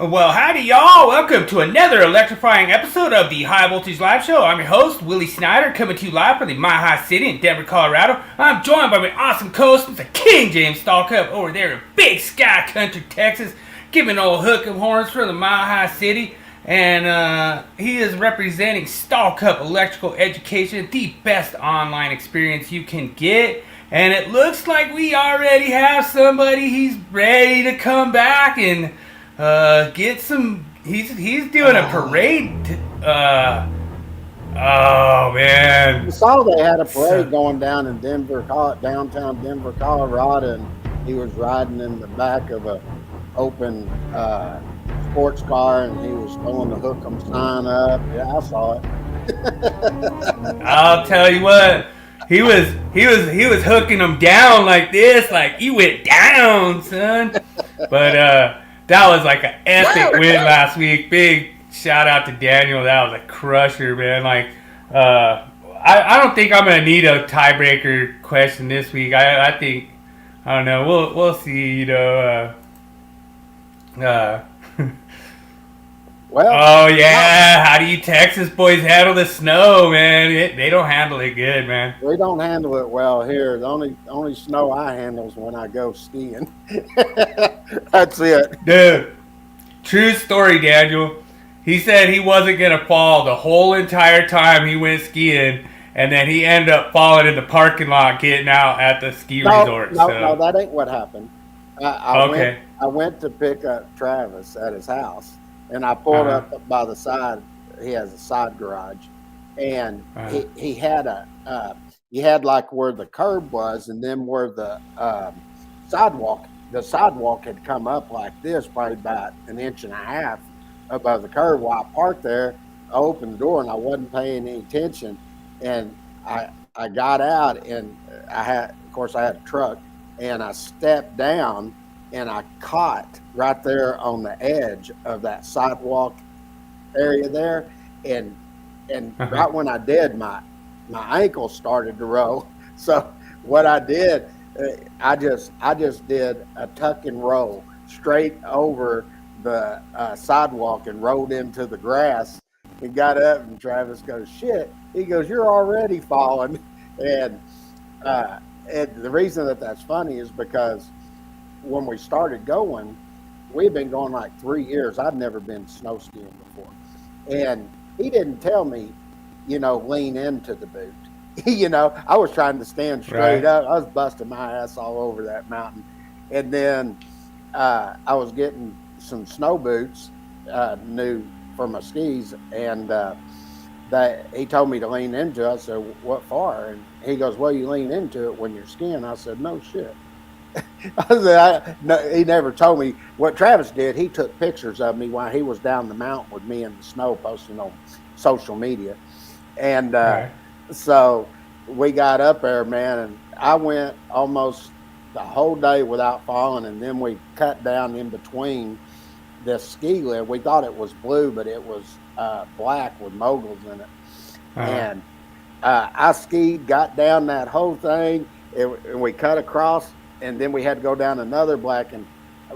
Well, howdy, y'all. Welcome to another electrifying episode of the High Voltage Live Show. I'm your host, Willie Snyder, coming to you live from the Mile High City in Denver, Colorado. I'm joined by my awesome co-host, Mr. King James Stallcup, over there in Big Sky Country, Texas, giving old hook and horns from the Mile High City. And he is representing Stallcup Electrical Education, the best online experience you can get. And it looks like we already have somebody. He's ready to come back and get some. He's doing a parade. Oh man! I saw they had a parade going down in downtown Denver, Colorado, and he was riding in the back of a open sports car, and he was throwing the hook 'em sign up. Yeah, I saw it. I'll tell you what. He was hooking them down like this, like you went down, son. But that was like an epic win last week. Big shout out to Daniel. That was a crusher, man. Like, I don't think I'm gonna need a tiebreaker question this week. I think I don't know. We'll see. You know. Oh yeah. How do you Texas boys handle the snow, man? They don't handle it good, man. We don't handle it well here. The only snow I handle is when I go skiing. That's it. Dude, true story, Daniel. He said he wasn't going to fall the whole entire time he went skiing, and then he ended up falling in the parking lot getting out at the ski resort. No, that ain't what happened. I went to pick up Travis at his house, and I pulled up by the side. He has a side garage, and he had he had like where the curb was, and then where the sidewalk had come up like this, probably about an inch and a half above the curb. While I parked there, I opened the door and I wasn't paying any attention, and I got out, and I had a truck, and I stepped down and I caught right there on the edge of that sidewalk area there, and right when I did, my ankle started to roll. So what I did, I just did a tuck and roll straight over the sidewalk and rolled into the grass and got up, and Travis goes, "Shit." He goes, "You're already falling." And the reason that's funny is because when we started going, we'd been going like 3 years. I'd never been snow skiing before. And he didn't tell me, lean into the boot. I was trying to stand straight up. I was busting my ass all over that mountain. And then I was getting some snow boots new for my skis, and that he told me to lean into it. I said, "What for?" And he goes, "Well, you lean into it when you're skiing." I said, "No shit." He never told me. What Travis did, he took pictures of me while he was down the mountain with me in the snow, posting on social media. And so we got up there, man, and I went almost the whole day without falling, and then we cut down in between this ski lift. We thought it was blue, but it was black with moguls in it. And I skied, got down that whole thing, and we cut across, and then we had to go down another black, and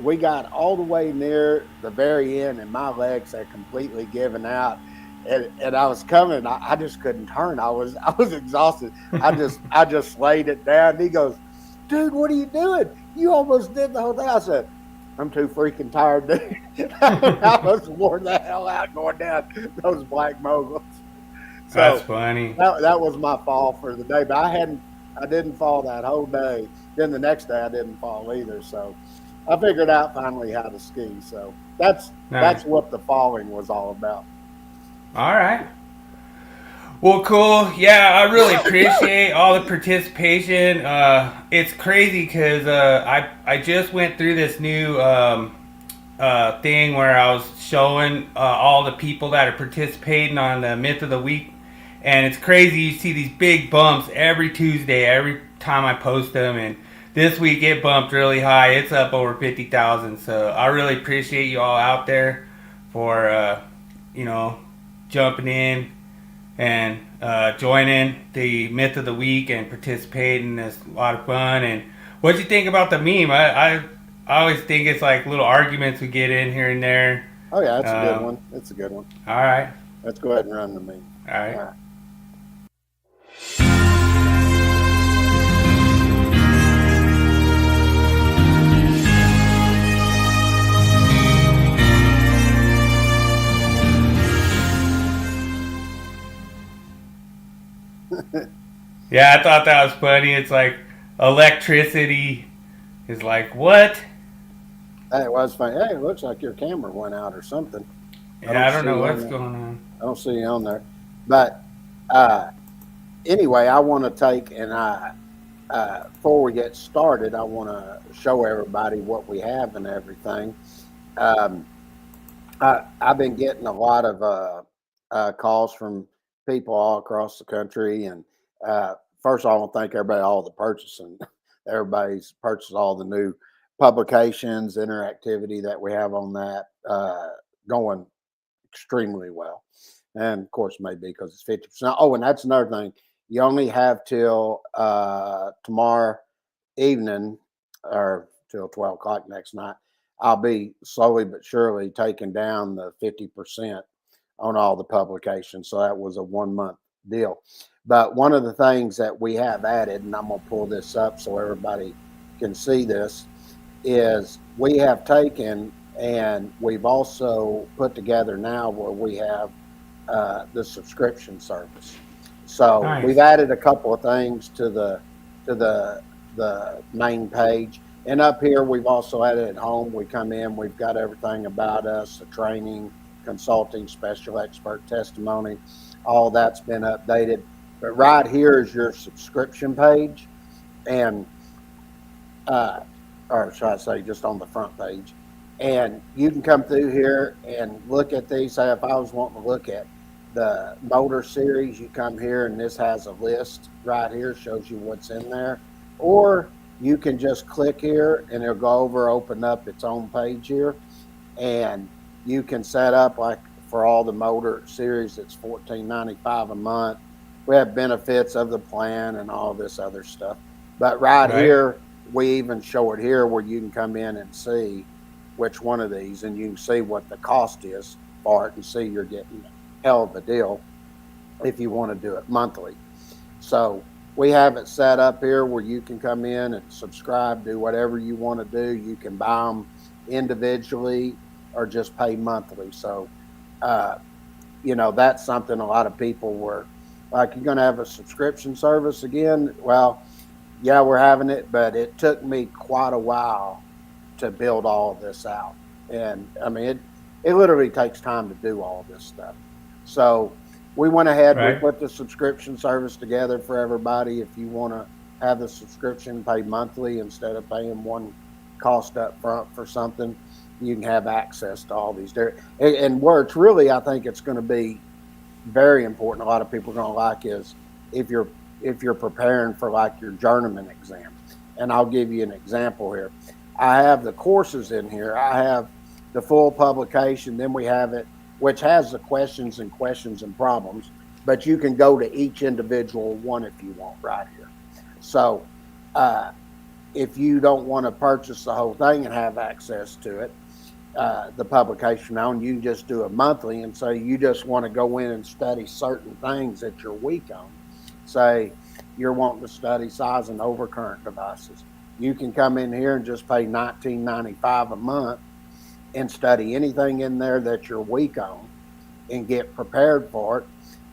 we got all the way near the very end, and my legs had completely given out, and I was coming. I just couldn't turn. I was exhausted. I just laid it down. And he goes, "Dude, what are you doing? You almost did the whole thing." I said, "I'm too freaking tired, dude." I was worn the hell out going down those black moguls. So that's funny. That was my fall for the day, but I didn't fall that whole day. Then the next day I didn't fall either. So I figured out finally how to ski. So that's what the falling was all about. All right. Well, cool. Yeah, I really appreciate all the participation. It's crazy because I just went through this new thing where I was showing all the people that are participating on the Myth of the Week. And it's crazy. You see these big bumps every Tuesday, every time I post them. And this week it bumped really high. It's up over 50,000. So I really appreciate you all out there for, jumping in and joining the Myth of the Week and participating. It's a lot of fun. And what'd you think about the meme? I always think it's like little arguments we get in here and there. Oh yeah, that's a good one. That's a good one. All right. Let's go ahead and run the meeting. All right. All right. Yeah, I thought that was funny. It's like electricity is like what? Hey, it was funny. Hey, it looks like your camera went out or something. Yeah, I don't know what's going on. I don't see you on there. But anyway, I want to take and before we get started, I want to show everybody what we have and everything. I've been getting a lot of calls from people all across the country, and first of all, I want to thank everybody, all the purchasing. Everybody's purchased all the new publications, interactivity that we have on that, going extremely well. And of course, maybe because it's 50%. Oh, and that's another thing. You only have till tomorrow evening or till 12 o'clock next night. I'll be slowly but surely taking down the 50% on all the publications. So that was a 1 month deal. But one of the things that we have added, and I'm going to pull this up so everybody can see this, is we have taken and we've also put together now where we have the subscription service. So Nice. we've added a couple of things to the main page. And up here, we've also added at home. We come in, we've got everything about us, the training, consulting, special expert testimony, all that's been updated. But right here is your subscription page. And, or should I say just on the front page. And you can come through here and look at these. Say if I was wanting to look at the motor series, you come here and this has a list right here, shows you what's in there. Or you can just click here and it'll go over, open up its own page here. And you can set up, like for all the motor series, it's $14.95 a month. We have benefits of the plan and all this other stuff. But right here, we even show it here where you can come in and see which one of these, and you can see what the cost is for it and see you're getting a hell of a deal if you want to do it monthly. So we have it set up here where you can come in and subscribe, do whatever you want to do. You can buy them individually or just pay monthly. So, that's something a lot of people were like, you're going to have a subscription service again? Well, yeah, we're having it, but it took me quite a while to build all of this out. And I mean, it literally takes time to do all this stuff. So we went ahead, we put the subscription service together for everybody. If you want to have the subscription, pay monthly instead of paying one cost up front for something, you can have access to all these different, and where it's really, I think it's going to be very important, a lot of people are going to like, is if you're preparing for like your journeyman exam. And I'll give you an example here. I have the courses in here. I have the full publication. Then we have it, which has the questions and problems, but you can go to each individual one if you want right here. So if you don't want to purchase the whole thing and have access to it, the publication on, you can just do it monthly. And so you just want to go in and study certain things that you're weak on. Say you're wanting to study size and overcurrent devices. You can come in here and just pay $19.95 a month and study anything in there that you're weak on and get prepared for it.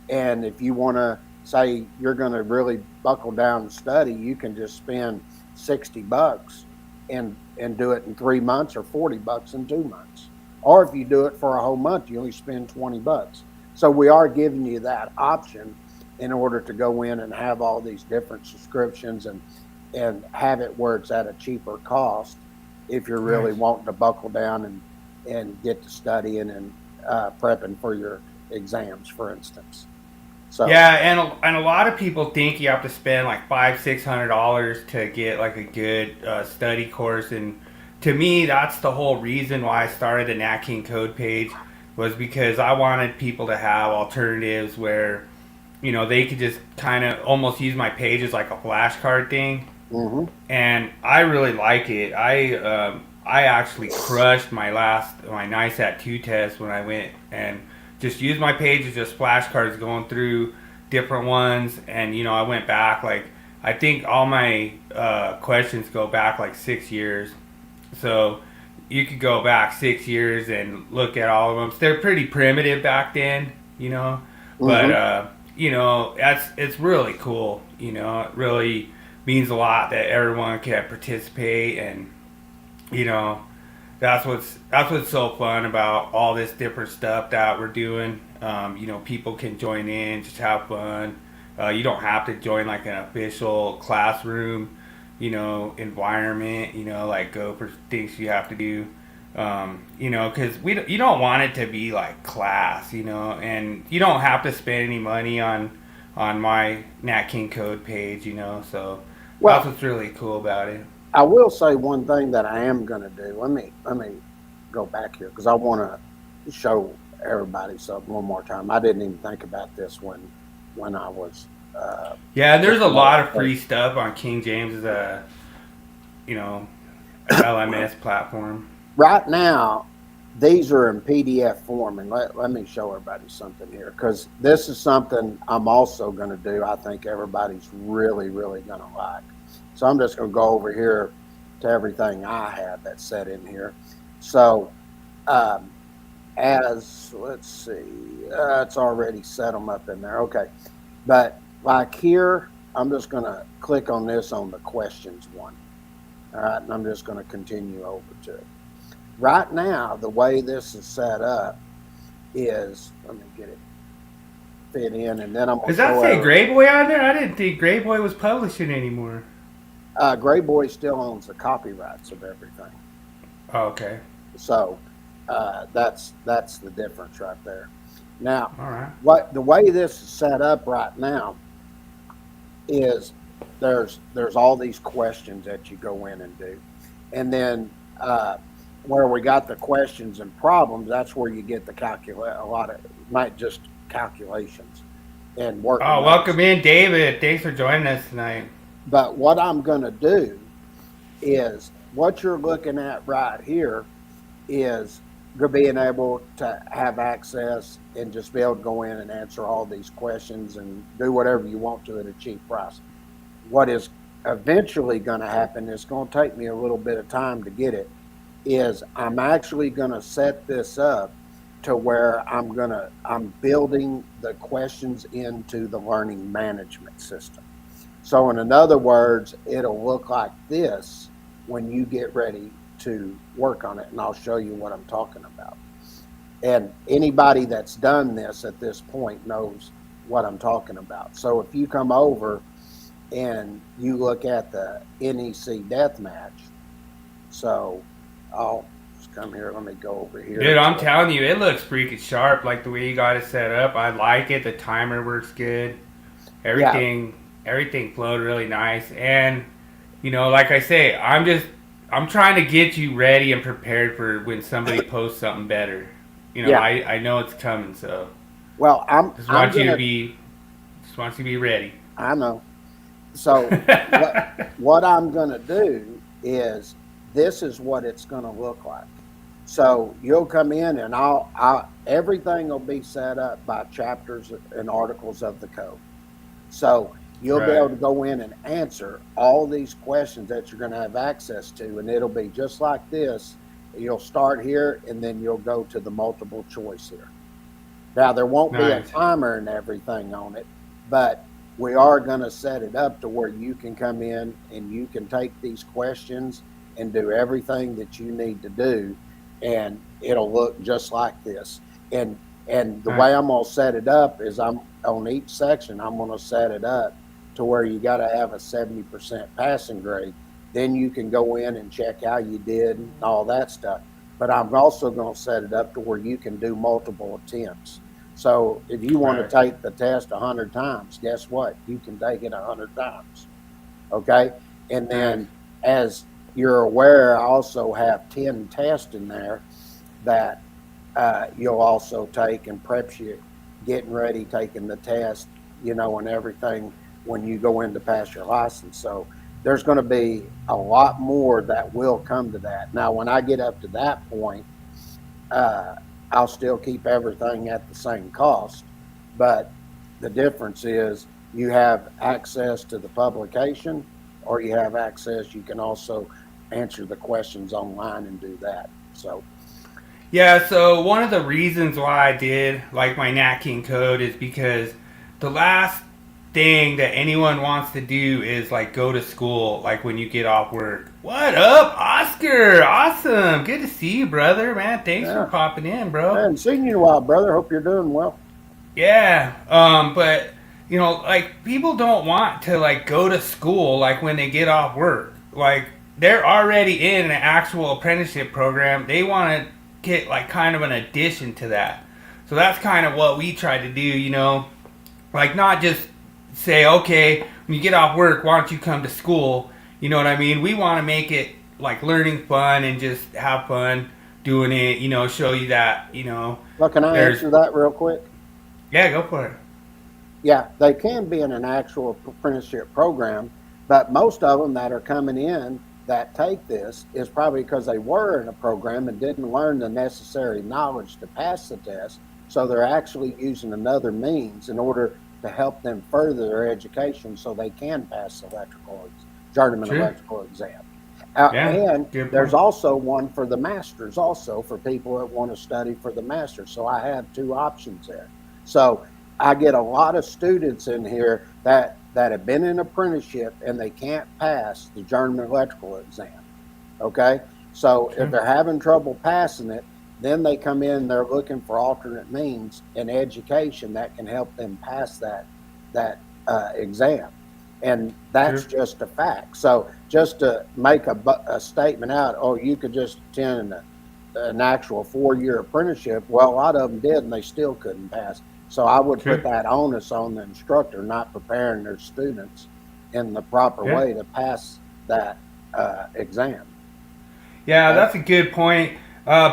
And if you want to say you're going to really buckle down and study, you can just spend $60 and do it in 3 months, or $40 in 2 months. Or if you do it for a whole month, you only spend $20. So we are giving you that option in order to go in and have all these different subscriptions and have it where it's at a cheaper cost if you're really wanting to buckle down and get to studying and prepping for your exams, for instance. So yeah, and a lot of people think you have to spend like $500-$600 to get like a good study course, and to me that's the whole reason why I started the NEC Code page, was because I wanted people to have alternatives where they could just kind of almost use my page as like a flashcard thing. Mm-hmm. And I really like it. I actually crushed my NISAT 2 test when I went and just used my page as just flashcards going through different ones. And, I went back, like, I think all my questions go back like 6 years. So you could go back 6 years and look at all of them. So they're pretty primitive back then, but, it's really cool. It really means a lot that everyone can participate, and that's what's so fun about all this different stuff that we're doing. People can join in, just have fun. You don't have to join like an official classroom, environment. Like go for things you have to do. Because you don't want it to be like class, and you don't have to spend any money on my Nat King Code page, So that's what's really cool about it. I will say one thing that I am going to do. Let me go back here because I want to show everybody something one more time. I didn't even think about this when I was. Yeah, there's a lot of free stuff on King James's, LMS platform. Right now, these are in PDF form, and let me show everybody something here because this is something I'm also going to do. I think everybody's really, really going to like. So I'm just going to go over here to everything I have that's set in here. So let's see, it's already set them up in there. Okay. But like here, I'm just going to click on this on the questions one. All right. And I'm just going to continue over to it. Right now, the way this is set up is, let me get it fit in, and then I'm going to. Does that say Gray Boy on there? I didn't think Gray Boy was publishing anymore. Gray Boy still owns the copyrights of everything. Oh, okay. So that's the difference right there. Now, all right. The way this is set up right now is there's all these questions that you go in and do, and then where we got the questions and problems, that's where you get a lot of not just calculations and work. Oh, welcome in, David. Thanks for joining us tonight. But what I'm going to do is what you're looking at right here is being able to have access and just be able to go in and answer all these questions and do whatever you want to at a cheap price. What is eventually going to happen, it's going to take me a little bit of time to get it, is I'm actually going to set this up to where I'm building the questions into the learning management system. So in other words, it'll look like this when you get ready to work on it, and I'll show you what I'm talking about. And anybody that's done this at this point knows what I'm talking about. So if you come over and you look at the NEC Deathmatch, so I'll just come here, let me go over here. Dude, I'm telling you, it looks freaking sharp, like the way you got it set up. I like it. The timer works good. Everything flowed really nice. And, like I say, I'm trying to get you ready and prepared for when somebody posts something better. I know it's coming, so. Well, I just want you to be ready. I know. So what I'm going to do is this is what it's going to look like. So you'll come in and everything will be set up by chapters and articles of the code. So you'll be able to go in and answer all these questions that you're going to have access to, and it'll be just like this. You'll start here, and then you'll go to the multiple choice here. Now, there won't be a timer and everything on it, but we are going to set it up to where you can come in and you can take these questions and do everything that you need to do, and it'll look just like this. And the way I'm going to set it up is I'm on each section, I'm going to set it up to where you got to have a 70% passing grade. Then you can go in and check how you did and all that stuff. But I'm also going to set it up to where you can do multiple attempts. So if you want to take the test 100 times, guess what? You can take it 100 times. Okay? And then as you're aware, I also have 10 tests in there that you'll also take and preps you getting ready, taking the test, and everything when you go in to pass your license. So there's going to be a lot more that will come to that. Now, when I get up to that point, uh, I'll still keep everything at the same cost, but the difference is you have access to the publication, or you have access. You can also answer the questions online and do that. So, Yeah, so one of the reasons why I did like my Nat King code is because the last thing that anyone wants to do is like go to school like when you get off work. What up, Oscar? Awesome. Good to see you, brother. Man, thanks for yeah, popping in, I bro. hadn't seen you in a while, brother. Hope you're doing well. Yeah. But you know, like people don't want to like go to school like when they get off work. Like they're already in an actual apprenticeship program. They want to get like kind of an addition to that. So that's kind of what we try to do, you know. Like not just say, okay, when you get off work, why don't you come to school? You know what I mean? We want to make it like learning fun and just have fun doing it, you know, show you that, you know, Well, can I there's answer that real quick? yeah, go for it. Yeah, they can be in an actual apprenticeship program, but most of them that are coming in that take this is probably because they were in a program and didn't learn the necessary knowledge to pass the test. So they're actually using another means in order to help them further their education so they can pass the journeyman Sure. electrical exam. Yeah. And Good there's point. also one for the masters, also for people that want to study for the masters. So I have two options there. So I get a lot of students in here that have been in apprenticeship and they can't pass the journeyman electrical exam. Okay, so if Sure. they're having trouble passing it, then they come in. They're looking for alternate means in education that can help them pass that exam, and that's Sure. just a fact. So just to make a statement out, oh, you could just attend an actual 4-year apprenticeship. Well, a lot of them did, and they still couldn't pass. So I would put Sure. that onus on the instructor not preparing their students in the proper Yeah. way to pass that exam. Yeah, Okay. that's a good point.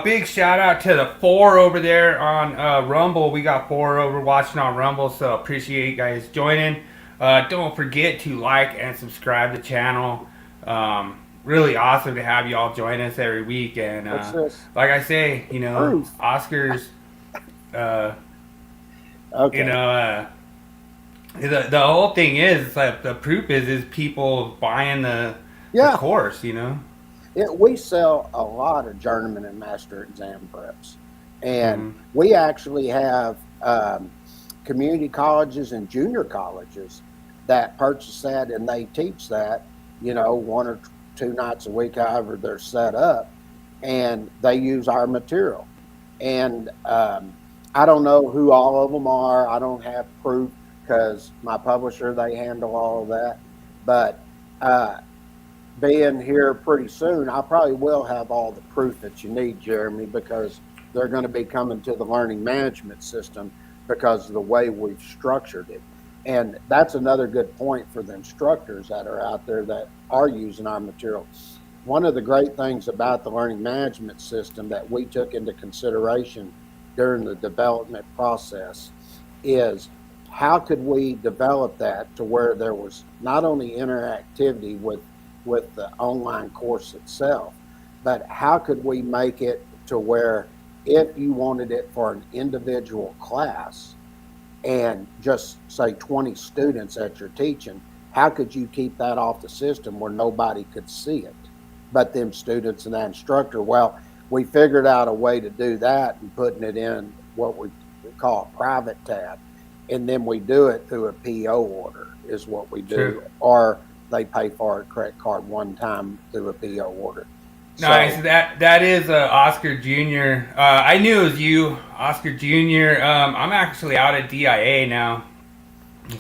Big shout out to the four over there on Rumble. We got four over watching on Rumble, so appreciate you guys joining. Don't forget to like and subscribe to the channel. Really awesome to have you all join us every week. And What's this? like I say, you know, Proof. Oscars, uh, you Okay. know, the whole thing is like the proof is people buying the Yeah. course. You know. We sell a lot of journeyman and master exam preps, and Mm-hmm. we actually have community colleges and junior colleges that purchase that, and they teach that, you know, 1 or 2 nights a week, however they're set up, and they use our material. And I don't know who all of them are. I don't have proof because my publisher, they handle all of that, but. Being here pretty soon, I probably will have all the proof that you need, Jeremy, because they're going to be coming to the learning management system because of the way we've structured it. And that's another good point for the instructors that are out there that are using our material. One of the great things about the learning management system that we took into consideration during the development process is how could we develop that to where there was not only interactivity with the online course itself, but how could we make it to where if you wanted it for an individual class and just say 20 students that you're teaching, how could you keep that off the system where nobody could see it but them students and that instructor? Well, we figured out a way to do that and putting it in what we call a private tab, and then we do it through a PO order is what we do, Sure. or they pay for a credit card one time through a PO order. Nice. So That is Oscar Jr. I knew it was you, Oscar Jr. I'm actually out at DIA now,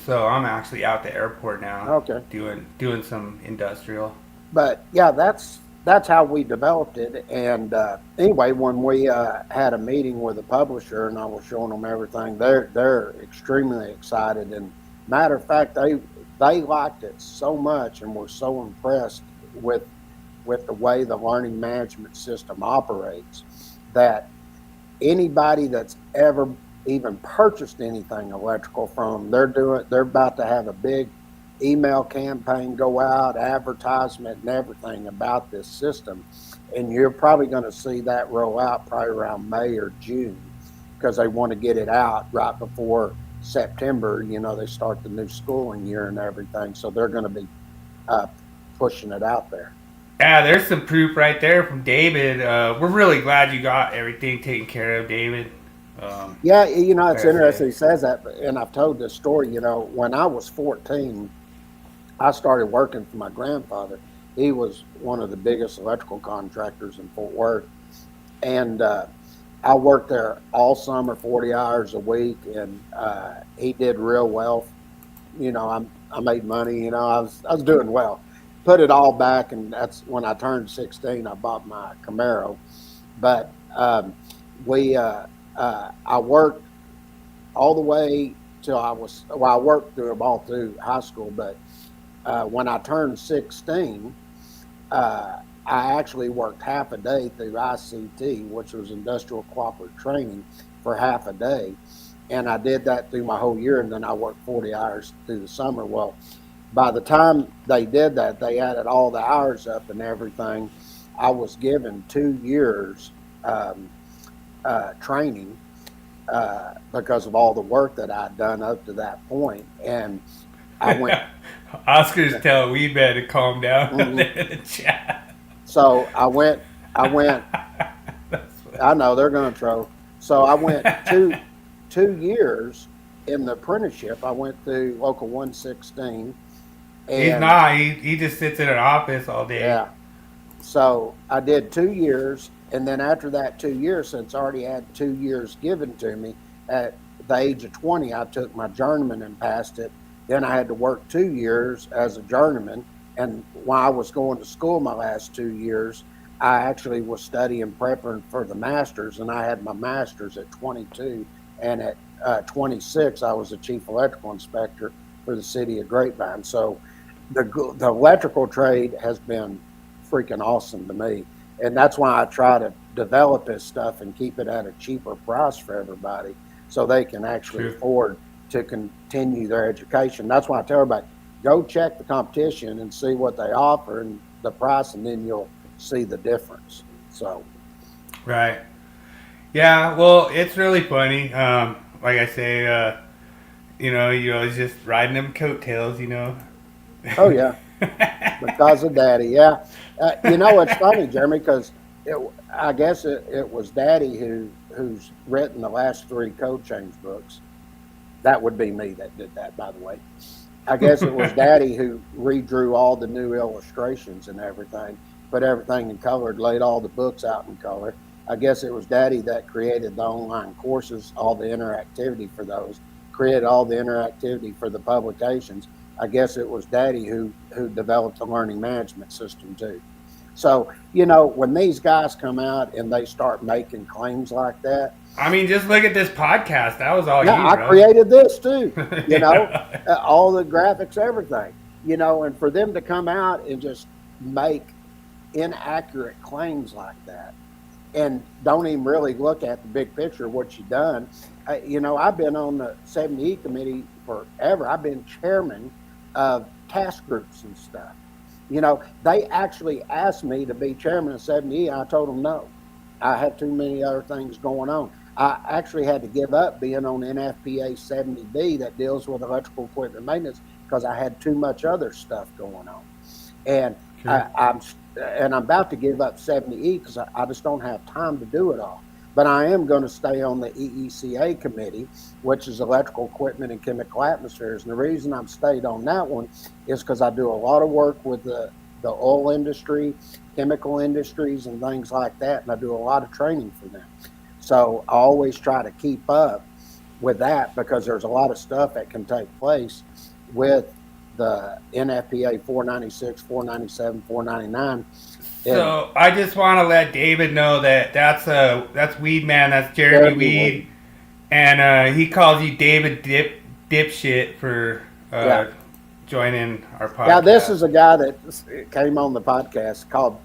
so I'm actually out the airport now, okay, doing some industrial. but yeah, that's how we developed it. And anyway, when we had a meeting with the publisher and I was showing them everything, they're extremely excited. And matter of fact, they liked it so much and were so impressed with the way the learning management system operates that anybody that's ever even purchased anything electrical from them, they're about to have a big email campaign go out, advertisement and everything about this system. And you're probably going to see that roll out probably around May or June, because they want to get it out right before September. They start the new schooling year and everything. So they're going to be pushing it out there. Yeah, there's some proof right there from David. We're really glad you got everything taken care of, David. Yeah, it's interesting he says that, and I've told this story. When I was 14, I started working for my grandfather. He was one of the biggest electrical contractors in Fort Worth, and I worked there all summer, 40 hours a week, and he did real well. I made money. I was doing well. Put it all back, and that's when I turned 16. I bought my Camaro, but I worked all the way till I worked through them all through high school, but when I turned 16, I actually worked half a day through ICT, which was Industrial Cooperative Training, for half a day. And I did that through my whole year, and then I worked 40 hours through the summer. Well, by the time they did that, they added all the hours up and everything. I was given 2 years training because of all the work that I'd done up to that point. And I went. Oscar's telling Weedman to calm down in the chat. So I went. I know they're going to troll. So I went 2 years in the apprenticeship. I went through Local 116. He's not. He just sits in an office all day. Yeah. So I did 2 years, and then after that 2 years, since I already had 2 years given to me, at the age of 20, I took my journeyman and passed it. Then I had to work 2 years as a journeyman, and while I was going to school my last 2 years, I actually was studying prepping for the master's, and I had my master's at 22, and at 26, I was a chief electrical inspector for the city of Grapevine. So the electrical trade has been freaking awesome to me, and that's why I try to develop this stuff and keep it at a cheaper price for everybody, so they can actually afford to continue their education. That's why I tell everybody, go check the competition and see what they offer and the price, and then you'll see the difference. So, right, yeah. Well, it's really funny. Like I say, it's just riding them coattails. Oh yeah, because of Daddy. Yeah, it's funny, Jeremy, because I guess it was Daddy who's written the last 3 code change books. That would be me that did that, by the way. I guess it was Daddy who redrew all the new illustrations and everything, put everything in color, laid all the books out in color. I guess it was Daddy that created the online courses, all the interactivity for those, created all the interactivity for the publications. I guess it was Daddy who developed the learning management system too. So, when these guys come out and they start making claims like that, I mean, just look at this podcast. That was all you, I created this too, all the graphics, everything, and for them to come out and just make inaccurate claims like that and don't even really look at the big picture of what you've done. I've been on the 70E committee forever. I've been chairman of task groups and stuff. They actually asked me to be chairman of 70E. I told them no. I had too many other things going on. I actually had to give up being on NFPA 70B that deals with electrical equipment maintenance because I had too much other stuff going on. And I'm about to give up 70E because I just don't have time to do it all. But I am going to stay on the EECA committee, which is electrical equipment and chemical atmospheres. And the reason I'm stayed on that one is because I do a lot of work with the oil industry, chemical industries, and things like that. And I do a lot of training for them. So I always try to keep up with that because there's a lot of stuff that can take place with the NFPA 496, 497, 499. So I just want to let David know that's Weed Man, that's Jeremy Weed, and he calls you David Dipshit for joining our podcast. Yeah, this is a guy that came on the podcast called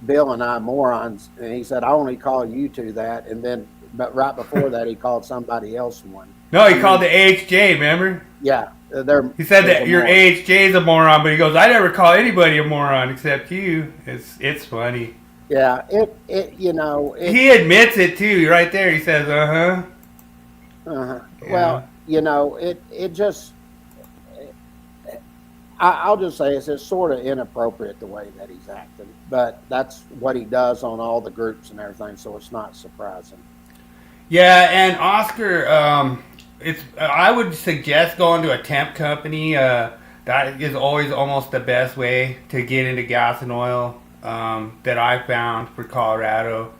Bill and I Morons, and he said, I only call you two that, and then but right before that, he called somebody else one. No, he called the AHJ, remember? Yeah. He said that your AHJ is a moron, but he goes, I never call anybody a moron except you. It's funny. Yeah, he admits it too, right there. He says, uh-huh. Yeah. Well, it just, I'll just say it's sort of inappropriate the way that he's acting, but that's what he does on all the groups and everything, so it's not surprising. Yeah, and Oscar, I would suggest going to a temp company. That is always almost the best way to get into gas and oil that I've found for Colorado.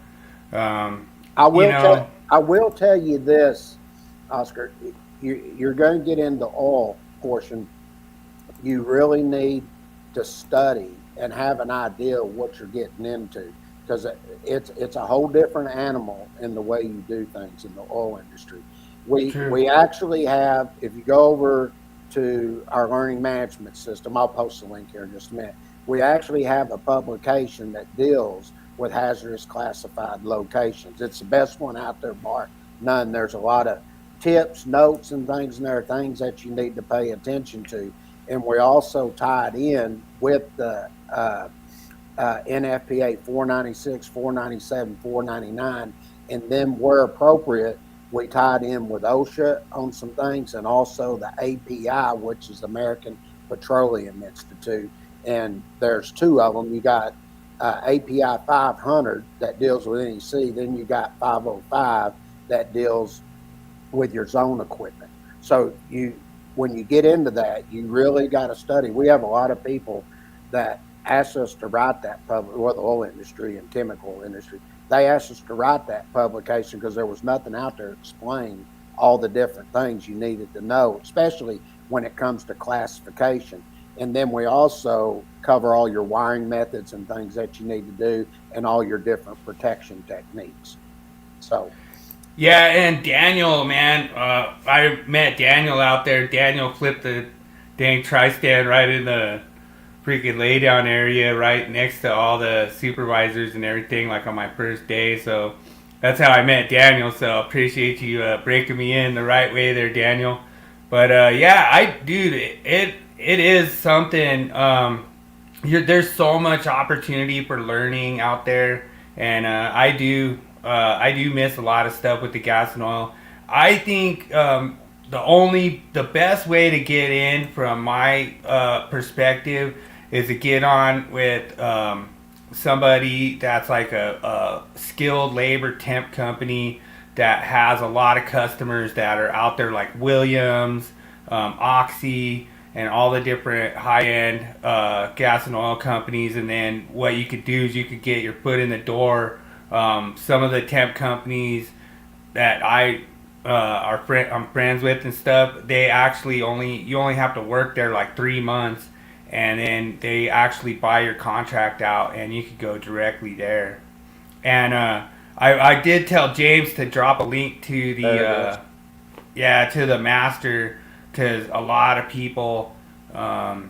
I will tell you this, Oscar. You're going to get into oil portion. You really need to study and have an idea of what you're getting into, because it's a whole different animal in the way you do things in the oil industry. We actually have, if you go over to our learning management system, I'll post the link here in just a minute. We actually have a publication that deals with hazardous classified locations. It's the best one out there, bar none. There's a lot of tips, notes, and things in there, things that you need to pay attention to. And we also tied in with the NFPA 496, 497, 499, and then where appropriate, we tied in with OSHA on some things, and also the API, which is American Petroleum Institute. And there's two of them. You got API 500 that deals with NEC, then you got 505 that deals with your zone equipment. So when you get into that, you really got to study. We have a lot of people that ask us to write that the oil industry and chemical industry. They asked us to write that publication because there was nothing out there to explain all the different things you needed to know, especially when it comes to classification. And then we also cover all your wiring methods and things that you need to do and all your different protection techniques. So. Yeah, and Daniel, man, I met Daniel out there. Daniel flipped the dang tri-stand right in the freaking laydown area right next to all the supervisors and everything, like on my first day. So that's how I met Daniel. So appreciate you breaking me in the right way there, Daniel. But it is something. There's so much opportunity for learning out there, and I do miss a lot of stuff with the gas and oil. I think the best way to get in from my perspective is to get on with somebody that's like a skilled labor temp company that has a lot of customers that are out there, like Williams, Oxy, and all the different high-end gas and oil companies. And then what you could do is you could get your foot in the door. Some of the temp companies that I'm friends with and stuff, they actually you only have to work there like 3 months, and then they actually buy your contract out and you could go directly there. And I did tell James to drop a link to the to the master, because a lot of people there's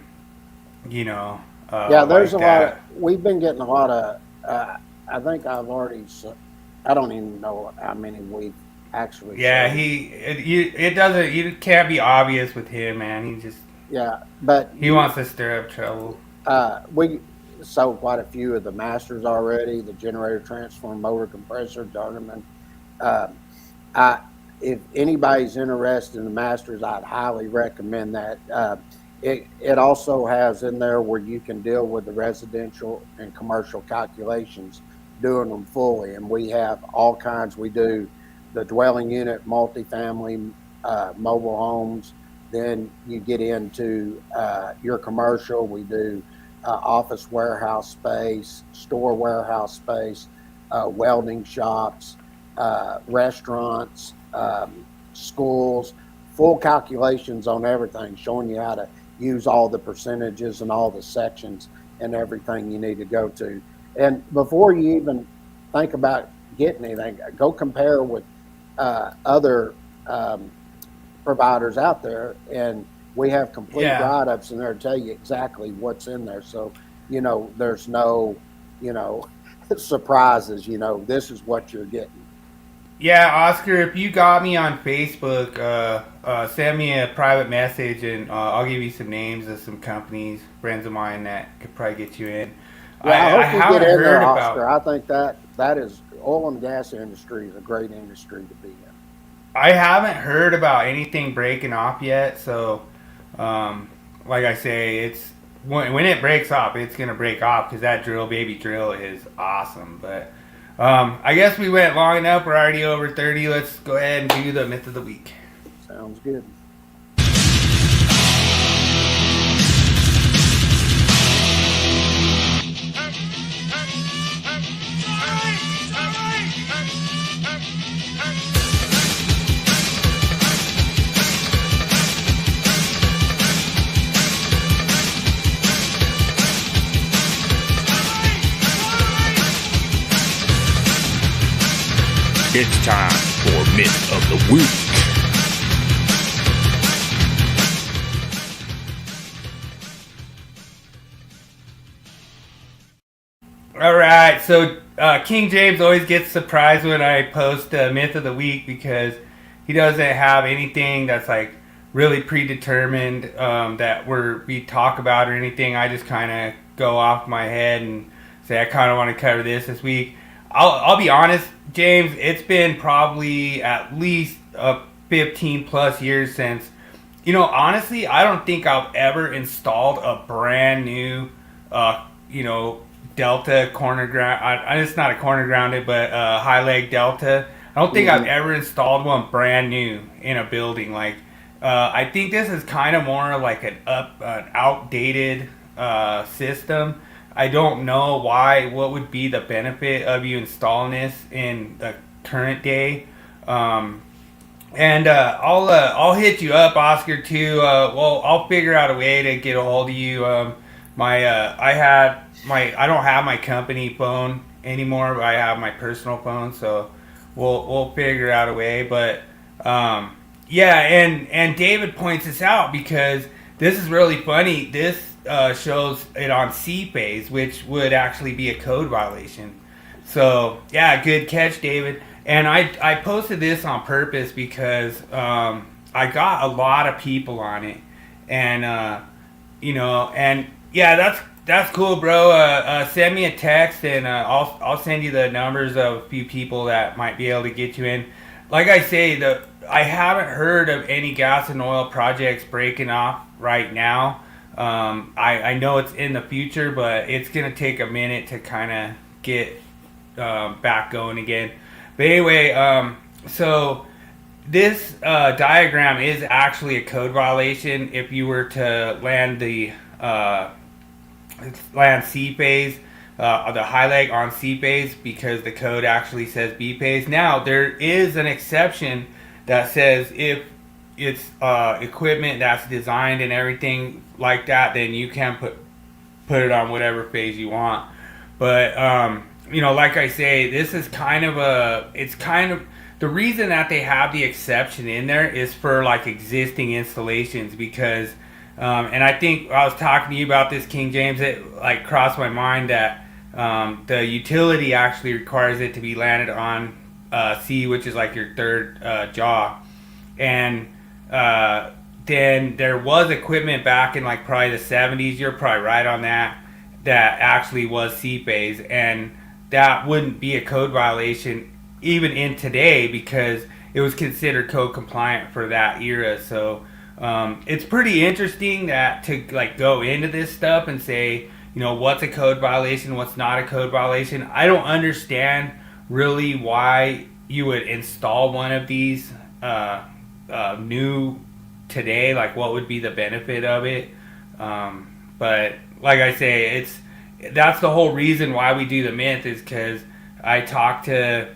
like a lot of, we've been getting a lot of I think I don't even know how many we've actually. Yeah, you can't be obvious with him, man. He just. Yeah, but he wants to stir up trouble. We sold quite a few of the masters already, the generator, transformer, motor, compressor, journeyman. If anybody's interested in the masters, I'd highly recommend that. It also has in there where you can deal with the residential and commercial calculations, doing them fully. And we have all kinds. We do the dwelling unit, multifamily, mobile homes. Then you get into your commercial. We do office warehouse space, store warehouse space, welding shops, restaurants, schools, full calculations on everything, showing you how to use all the percentages and all the sections and everything you need to go to. And before you even think about getting anything, go compare with other providers out there, and we have complete write-ups in there to tell you exactly what's in there. So, there's no, surprises. This is what you're getting. Yeah, Oscar, if you got me on Facebook, send me a private message and I'll give you some names of some companies, friends of mine that could probably get you in. Yeah, I I hope you get haven't in there, heard Oscar. about. I think that is oil and gas industry is a great industry to be in. I haven't heard about anything breaking off yet. So, um, like I say, it's when it breaks off, it's gonna break off because that drill, baby drill, is awesome. But I guess we went long enough. We're already over 30. Let's go ahead and do the myth of the week. Sounds good. It's time for Myth of the Week. All right, so King James always gets surprised when I post the myth of the week because he doesn't have anything that's like really predetermined that we talk about or anything. I just kind of go off my head and say I kind of want to cover this week. I'll be honest, James. It's been probably at least 15 plus years since. Honestly, I don't think I've ever installed a brand new, Delta corner ground. It's not a corner grounded, but high leg Delta. I don't think I've ever installed one brand new in a building. Like, I think this is kind of more like an outdated system. I don't know what would be the benefit of you installing this in the current day. And I'll hit you up, Oscar, too. I'll figure out a way to get a hold of you. I don't have my company phone anymore, but I have my personal phone, so we'll figure out a way. But yeah, and David points this out because this is really funny. This shows it on C phase, which would actually be a code violation. So yeah, good catch, David. And I posted this on purpose because I got a lot of people on it, and and yeah, that's cool, bro. Send me a text, and I'll send you the numbers of a few people that might be able to get you in. Like I say, I haven't heard of any gas and oil projects breaking off right now. I know it's in the future, but it's gonna take a minute to kind of get back going again. But anyway, so this diagram is actually a code violation if you were to land C phase, the high leg on C phase, because the code actually says B phase. Now there is an exception that says if it's equipment that's designed and everything like that, then you can put it on whatever phase you want. But like I say, this is kind of the reason that they have the exception in there is for like existing installations, because and I think I was talking to you about this, King James. It like crossed my mind that the utility actually requires it to be landed on C, which is like your third jaw. And then there was equipment back in like probably the 70s. You're probably right on that actually was C phase, and that wouldn't be a code violation even in today because it was considered code compliant for that era. So it's pretty interesting that to like go into this stuff and say, what's a code violation, what's not a code violation. I don't understand really why you would install one of these new today. Like, what would be the benefit of it? But like I say, that's the whole reason why we do the myth, is because I talk to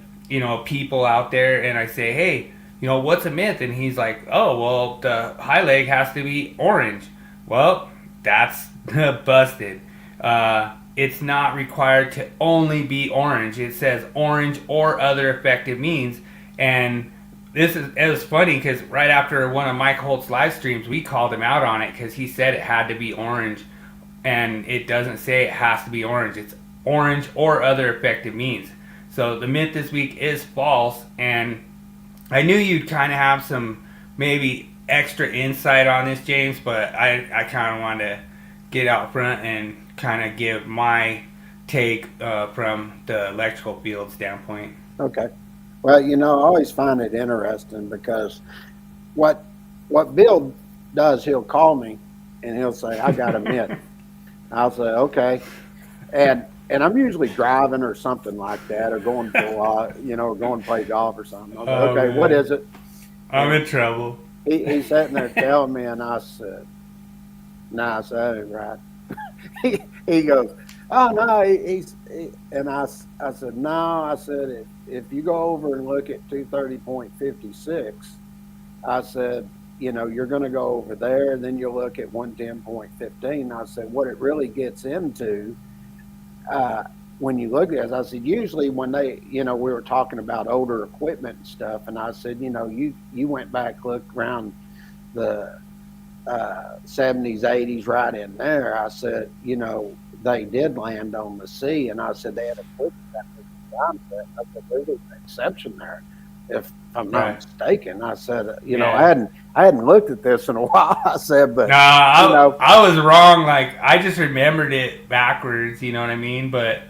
people out there and I say, hey, what's a myth? And he's like, oh, well, the high leg has to be orange. Well, that's busted. It's not required to only be orange. It says orange or other effective means. And it was funny because right after one of Mike Holt's live streams, we called him out on it because he said it had to be orange, and it doesn't say it has to be orange. It's orange or other effective means. So the myth this week is false, and I knew you'd kind of have some maybe extra insight on this, James, but I kind of wanted to get out front and kind of give my take from the electrical field standpoint. Okay. Well, I always find it interesting because what Bill does, he'll call me and he'll say, I got a myth. I'll say, okay. And I'm usually driving or something like that, or going for going to play golf or something. I'll say, okay, man, what is it? I'm in trouble. He's sitting there telling me, and I said, "Nah, that ain't right." he goes, "Oh no," and I said, "No," I said, if you go over and look at 230.56, I said, you're going to go over there, and then you'll look at 110.15. I said, what it really gets into, when you look at it, I said, usually when they, we were talking about older equipment and stuff, and I said, you went back, looked around the 70s, 80s, right in there. I said, they did land on the sea, and I said they had a book that was time. I said, there's an exception there, if I'm not mistaken. I said, I hadn't looked at this in a while. I said, but I was wrong. Like, I just remembered it backwards. You know what I mean? But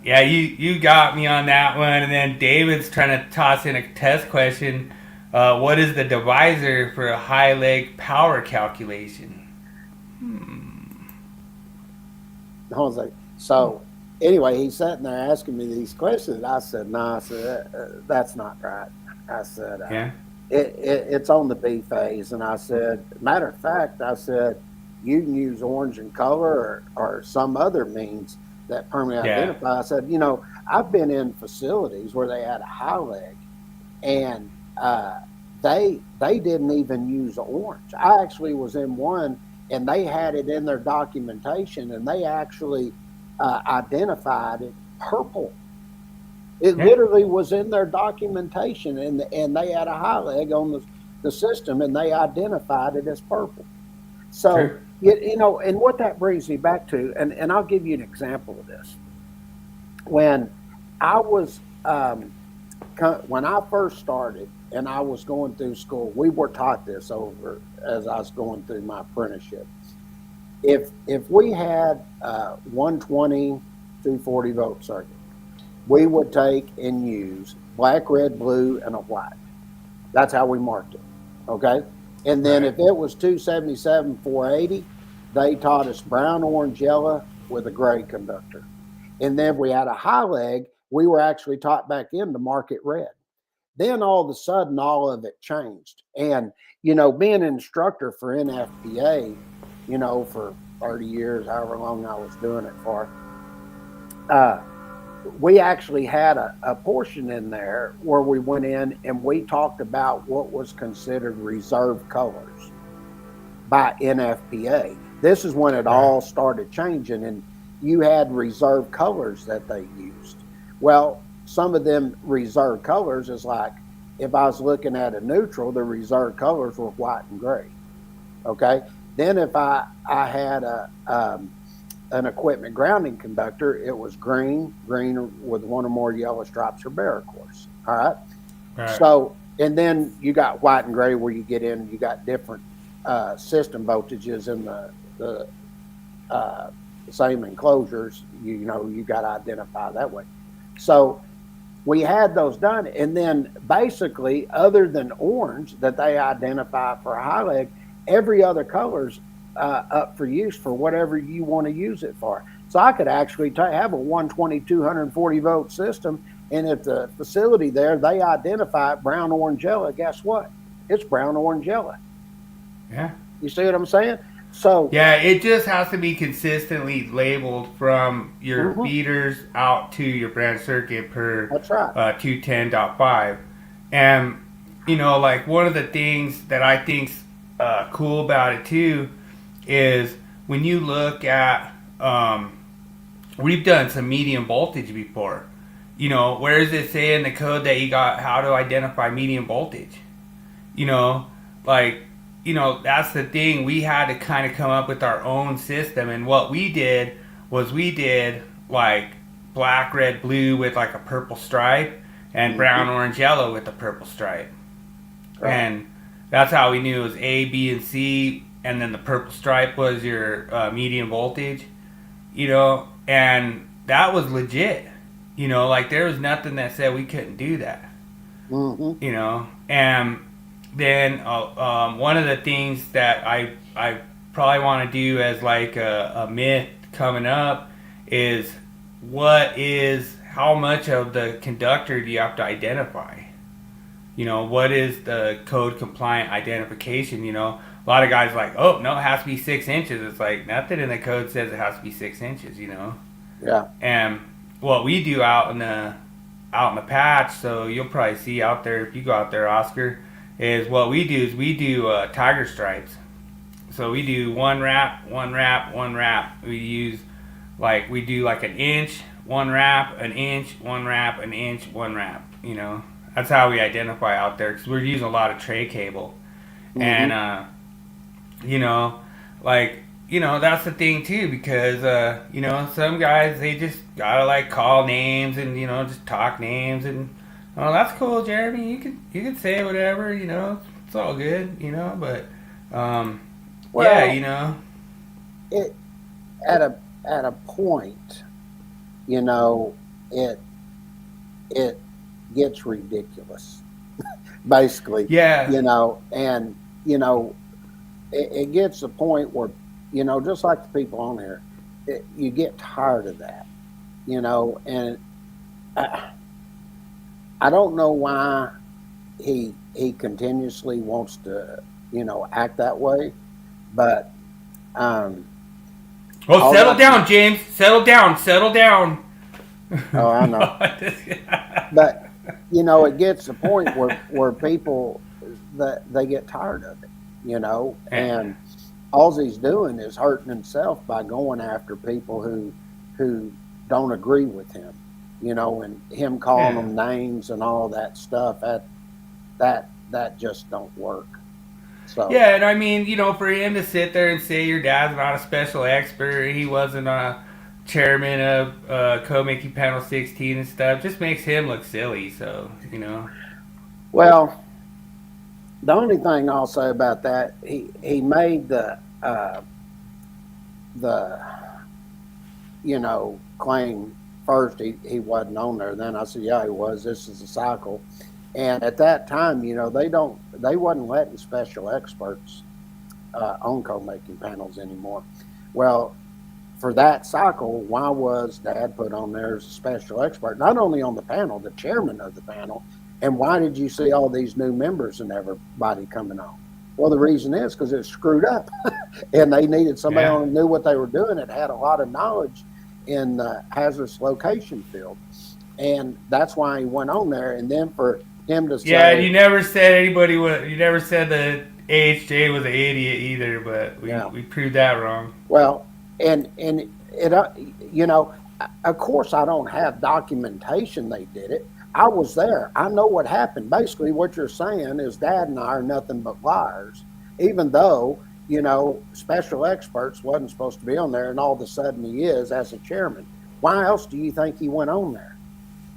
you got me on that one. And then David's trying to toss in a test question. What is the divisor for a high leg power calculation? I was like, so anyway, he's sitting there asking me these questions. I said, no, I said, that's not right. I said, it's on the B phase. And I said, matter of fact, I said, you can use orange in color or some other means that permanently identify. I said, I've been in facilities where they had a high leg, and they didn't even use orange. I actually was in one, and they had it in their documentation, and they actually identified it purple. It literally was in their documentation, and they had a high leg on the system, and they identified it as purple. So, and what that brings me back to, and I'll give you an example of this. When I was, when I first started and I was going through school, we were taught this over as I was going through my apprenticeship. If we had 120 240 volt circuit, we would take and use black, red, blue, and a white. That's how we marked it. Okay. And then if it was 277 480, they taught us brown, orange, yellow with a gray conductor. And then we had a high leg, we were actually taught back in to mark it red. Then all of a sudden, all of it changed. And, being an instructor for NFPA, for 30 years, however long I was doing it for, we actually had a portion in there where we went in and we talked about what was considered reserve colors by NFPA. This is when it all started changing, and you had reserve colors that they used. Well, some of them reserve colors is like, if I was looking at a neutral, the reserve colors were white and gray. Okay. Then if I had an equipment grounding conductor, it was green with one or more yellow stripes or bearer, of course. All right. So, and then you got white and gray where you get in, you got different system voltages in the same enclosures. You got to identify that way. So we had those done. And then basically, other than orange that they identify for a high leg, every other color's up for use for whatever you want to use it for. So I could actually have a 120, 240 volt system, and at the facility there, they identify it brown, orange, yellow. Guess what? It's brown, orange, yellow. Yeah. You see what I'm saying? So yeah, it just has to be consistently labeled from your feeders out to your branch circuit per 210.5. And, like one of the things that I think's cool about it too is when you look at, we've done some medium voltage before. Where does it say in the code that you got how to identify medium voltage? That's the thing. We had to kind of come up with our own system, and what we did was we did like black, red, blue with like a purple stripe, and brown, orange, yellow with a purple stripe. Right. And that's how we knew it was A, B, and C, and then the purple stripe was your medium voltage, and that was legit. Like there was nothing that said we couldn't do that. And then one of the things that I probably want to do as like a myth coming up is how much of the conductor do you have to identify? What is the code compliant identification? A lot of guys are like, oh no, it has to be 6 inches. It's like nothing in the code says it has to be 6 inches. Yeah. And what we do out in the patch, so you'll probably see out there if you go out there, Oscar, is what we do tiger stripes. So we do one wrap. We do like an inch, one wrap, an inch, one wrap, an inch, one wrap. That's how we identify out there because we're using a lot of tray cable. And that's the thing too, because some guys, they just gotta like call names and just talk names, and that's cool, Jeremy, you can say whatever, it's all good, but it at a point, it gets ridiculous basically. And it gets to the point where just like the people on here, you get tired of that, and I don't know why he continuously wants to, act that way, but settle down, James. Settle down. Oh, I know. But it gets to the point where people that they get tired of it, and all he's doing is hurting himself by going after people who don't agree with him, and him calling them names and all that stuff. That just don't work. So yeah, and I mean, for him to sit there and say your dad's not a special expert, he wasn't a chairman of Code Making Panel 16 and stuff, just makes him look silly. So Well, the only thing I'll say about that, he made the claim first he wasn't on there. Then I said, yeah, he was. This is a cycle. And at that time, they wasn't letting special experts on code making panels anymore. Well, for that cycle, why was Dad put on there as a special expert, not only on the panel, the chairman of the panel? And why did you see all these new members and everybody coming on? Well, the reason is because it's screwed up, and they needed somebody who knew what they were doing and had a lot of knowledge in the hazardous location field, and that's why he went on there. And then for him to say, yeah, you never said you never said that AHJ was an idiot either, but we proved that wrong. Well, and it of course I don't have documentation they did it. I was there. I know what happened. Basically, what you're saying is Dad and I are nothing but liars, even though, special experts wasn't supposed to be on there, and all of a sudden he is as a chairman. Why else do you think he went on there?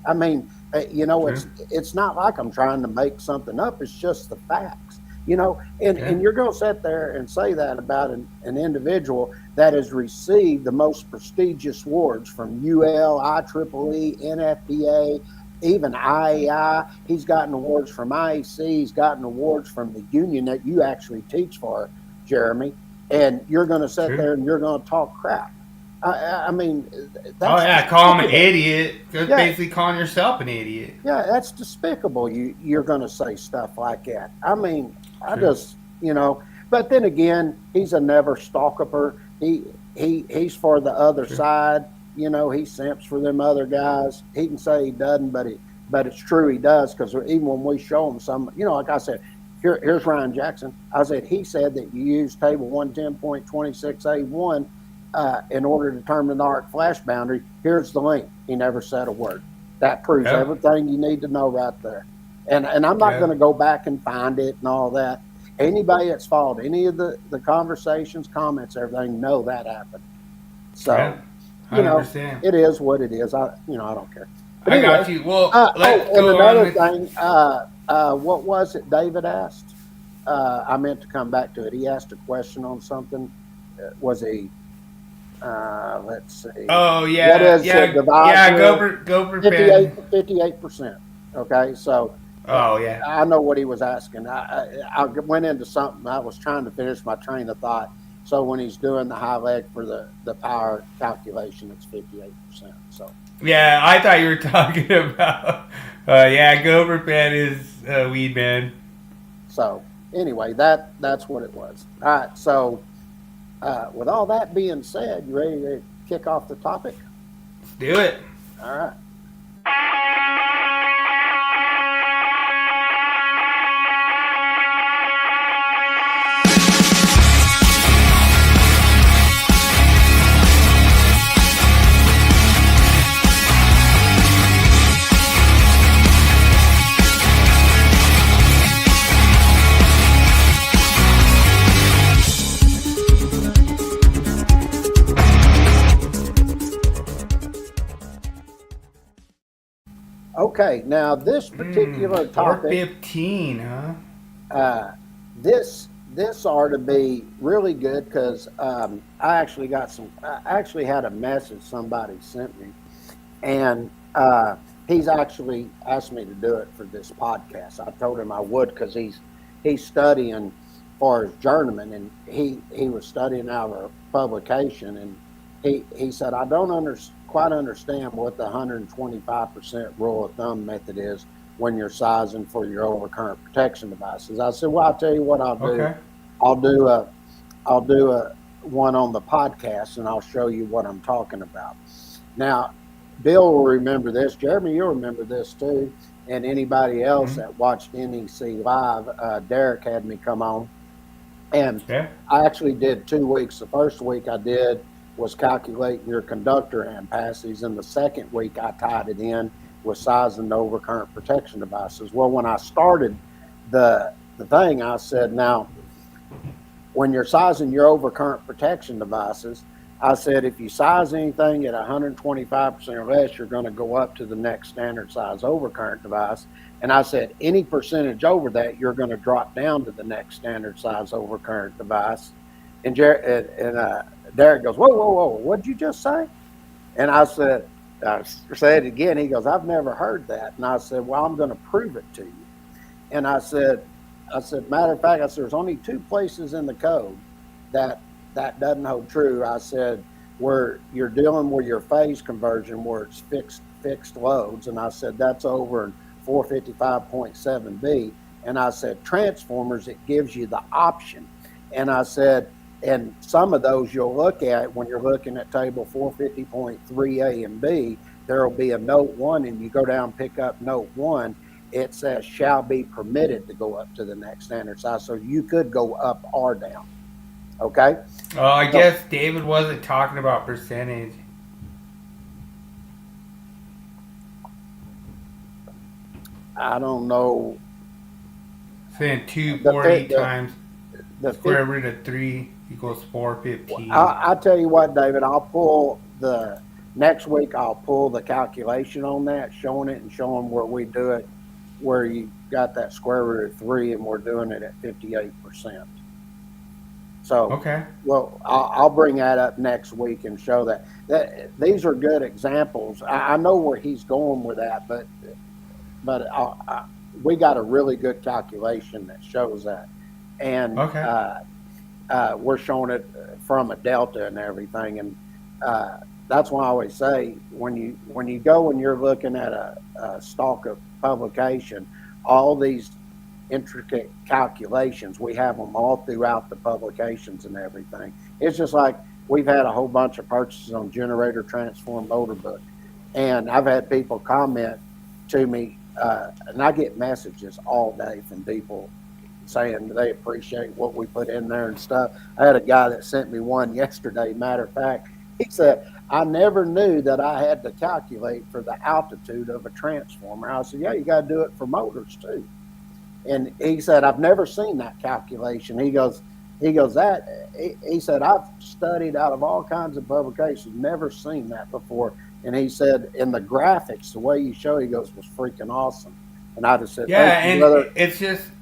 I mean, it's not like I'm trying to make something up. It's just the facts, and you're going to sit there and say that about an individual that has received the most prestigious awards from UL, IEEE, NFPA, even IAI. He's gotten awards from IEC. He's gotten awards from the union that you actually teach for, Jeremy. And you're going to sit there and you're going to talk crap. I mean, that's call him an idiot. You're basically calling yourself an idiot. Yeah, that's despicable. You're going to say stuff like that. I mean, I just, But then again, he's a never stalker. He's for the other side. He simps for them other guys. He can say he doesn't, but it's true he does, because even when we show him some, like I said, here's Ryan Jackson. He said that you use table 110.26A1 in order to determine the arc flash boundary. Here's the link. He never said a word. That proves everything you need to know right there. And I'm not going to go back and find it and all that. Anybody that's followed any of the conversations, comments, everything, know that happened. So, you know, 100%. it is what it is. I don't care. But I anyway, got you. Well, let's and go on another with. thing, what was it David asked? I meant to come back to it. He asked a question on something. Was he? Let's see. Oh What yeah, is the divisor? Go for pen. 58%. Okay, so Oh yeah. I know what he was asking. I went into something. I was trying to finish my train of thought. So when he's doing the high leg for the power calculation, it's 58%. So Yeah, I thought you were talking about. Yeah, go for pen is weed man. so anyway, that's what it was. All right. So with all that being said, you ready to kick off the topic? Let's do it. All right. Okay, now this particular topic, 415, huh? this ought to be really good because I actually had a message somebody sent me, and he's actually asked me to do it for this podcast. I told him I would because he's studying for his journeyman, and he was studying out of a publication, and he said, I don't quite understand what the 125% rule of thumb method is when you're sizing for your overcurrent protection devices. I said, well, I'll tell you what I'll do. Okay. I'll do a one on the podcast, and I'll show you what I'm talking about. Now, Bill will remember this. Jeremy, you'll remember this too. And anybody else that watched NEC Live, Derek had me come on. And I actually did 2 weeks. The first week I did was calculating your conductor ampasses, and the second week I tied it in with sizing the overcurrent protection devices. Well, when I started the thing, I said, now, when you're sizing your overcurrent protection devices, I said, if you size anything at 125% or less, you're going to go up to the next standard size overcurrent device. And I said, any percentage over that, you're going to drop down to the next standard size overcurrent device. And Derek goes, whoa, what'd you just say? And I said it again. He goes, I've never heard that. And I said, well, I'm going to prove it to you. And I said, matter of fact, I said, there's only 2 places in the code that doesn't hold true. I said, where you're dealing with your phase conversion where it's fixed loads. And I said, that's over in 455.7b. And I said, transformers, it gives you the option. And I said, and some of those you'll look at when you're looking at table 450.3a and b, there will be a note 1, and you go down and pick up note 1. It says shall be permitted to go up to the next standard size. So you could go up or down. Okay? I guess David wasn't talking about percentage. I don't know. Saying 240 times the square root of 3 equals 415. I'll tell you what, David, next week I'll pull the calculation on that, showing it and showing where we do it, where you got that square root of 3 and we're doing it at 58%. So, okay. Well, I'll bring that up next week and show that these are good examples. I know where he's going with that, but we got a really good calculation that shows that. And we're showing it from a delta and everything. And that's why I always say, when you go and you're looking at a stalk of publication, all these intricate calculations, we have them all throughout the publications and everything. It's just like we've had a whole bunch of purchases on generator transform motor book, and I've had people comment to me, and I get messages all day from people saying they appreciate what we put in there and stuff. I had a guy that sent me one yesterday. Matter of fact, he said, I never knew that I had to calculate for the altitude of a transformer. I said, yeah, you got to do it for motors too. And he said, I've never seen that calculation. He goes, He goes, he said, I've studied out of all kinds of publications, never seen that before. And he said, in the graphics, the way you show, he goes, was freaking awesome. And I just said, Yeah, thank you, and brother.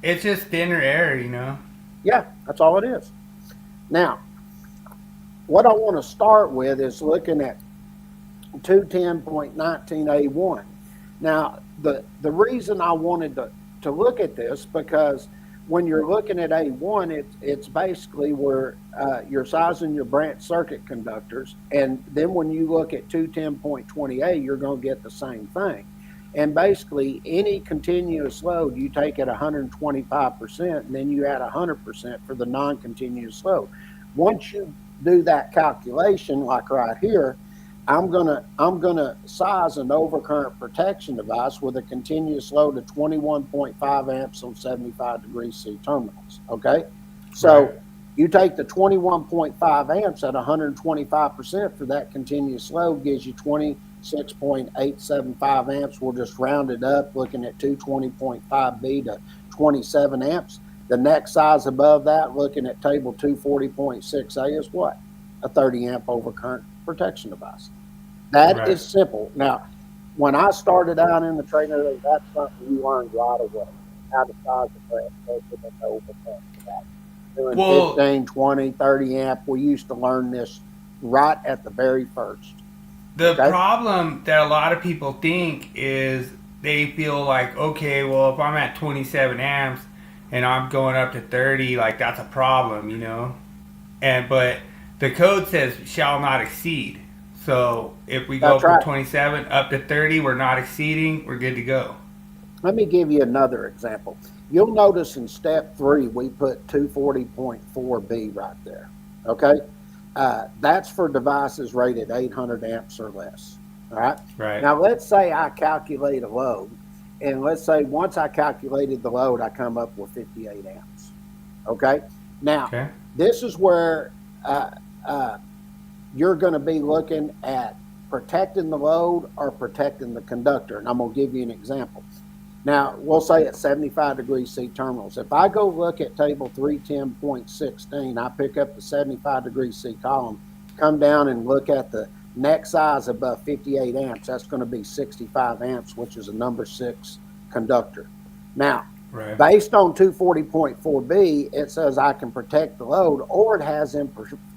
it's just thinner air, you know. Yeah, that's all it is. Now, what I want to start with is looking at 210.19A1. Now, the reason I wanted to look at this, because when you're looking at A1, it's basically where you're sizing your branch circuit conductors. And then when you look at 210.20A, you're going to get the same thing. And basically, any continuous load, you take at 125%, and then you add 100% for the non-continuous load. Once you do that calculation, like right here, I'm gonna size an overcurrent protection device with a continuous load of 21.5 amps on 75 degrees C terminals. Okay, so Right. you take the 21.5 amps at 125% for that continuous load gives you 26.875 amps. We'll just round it up, looking at 220.5B to 27 amps. The next size above that, looking at table 240.6A, is what? A 30 amp overcurrent protection device. That Right. is simple. Now, when I started out in the training, that's something you learned right away, how to size the branch circuit and overcurrent. Doing 15, 20, 30 amp, we used to learn this right at the very first. The problem that a lot of people think is they feel like, okay, well, if I'm at 27 amps and I'm going up to 30, like that's a problem, you know? But the code says shall not exceed. So if we go from 27 up to 30, we're not exceeding, we're good to go. Let me give you another example. You'll notice in step 3, we put 240.4B right there. Okay? That's for devices rated 800 amps or less. All right? Right. Now, let's say I calculate a load, and let's say once I calculated the load, I come up with 58 amps. Okay? Now, this is where you're going to be looking at protecting the load or protecting the conductor. And I'm going to give you an example. Now, we'll say at 75 degrees C terminals. If I go look at table 310.16, I pick up the 75 degrees C column, come down and look at the next size above 58 amps. That's going to be 65 amps, which is a number 6 conductor. Now, based on 240.4B, it says I can protect the load, or it has in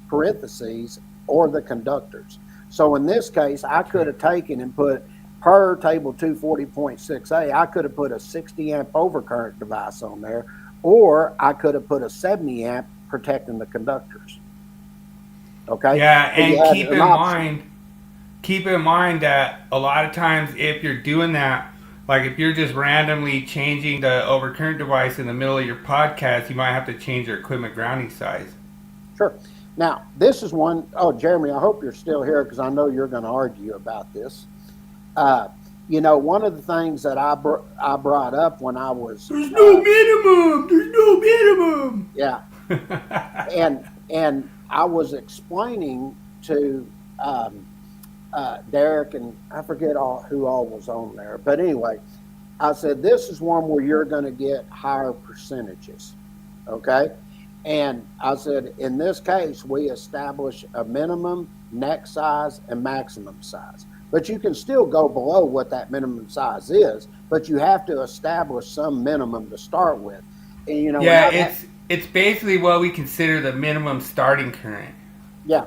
parentheses, or the conductors. So in this case, I could have taken and put per table 240.6A, I could have put a 60 amp overcurrent device on there, or I could have put a 70 amp protecting the conductors. Okay. Yeah, and keep in mind that a lot of times if you're doing that, like if you're just randomly changing the overcurrent device in the middle of your podcast, you might have to change your equipment grounding size. Sure. Now, this is one, Jeremy, I hope you're still here because I know you're going to argue about this. You know, one of the things that I brought up when I was... There's no minimum! Yeah. and I was explaining to Derek, and I forget who all was on there. But anyway, I said, this is one where you're going to get higher percentages, okay? And I said, in this case, we establish a minimum, neck size, and maximum size. But you can still go below what that minimum size is, but you have to establish some minimum to start with. And, you know, it's basically what we consider the minimum starting current. Yeah.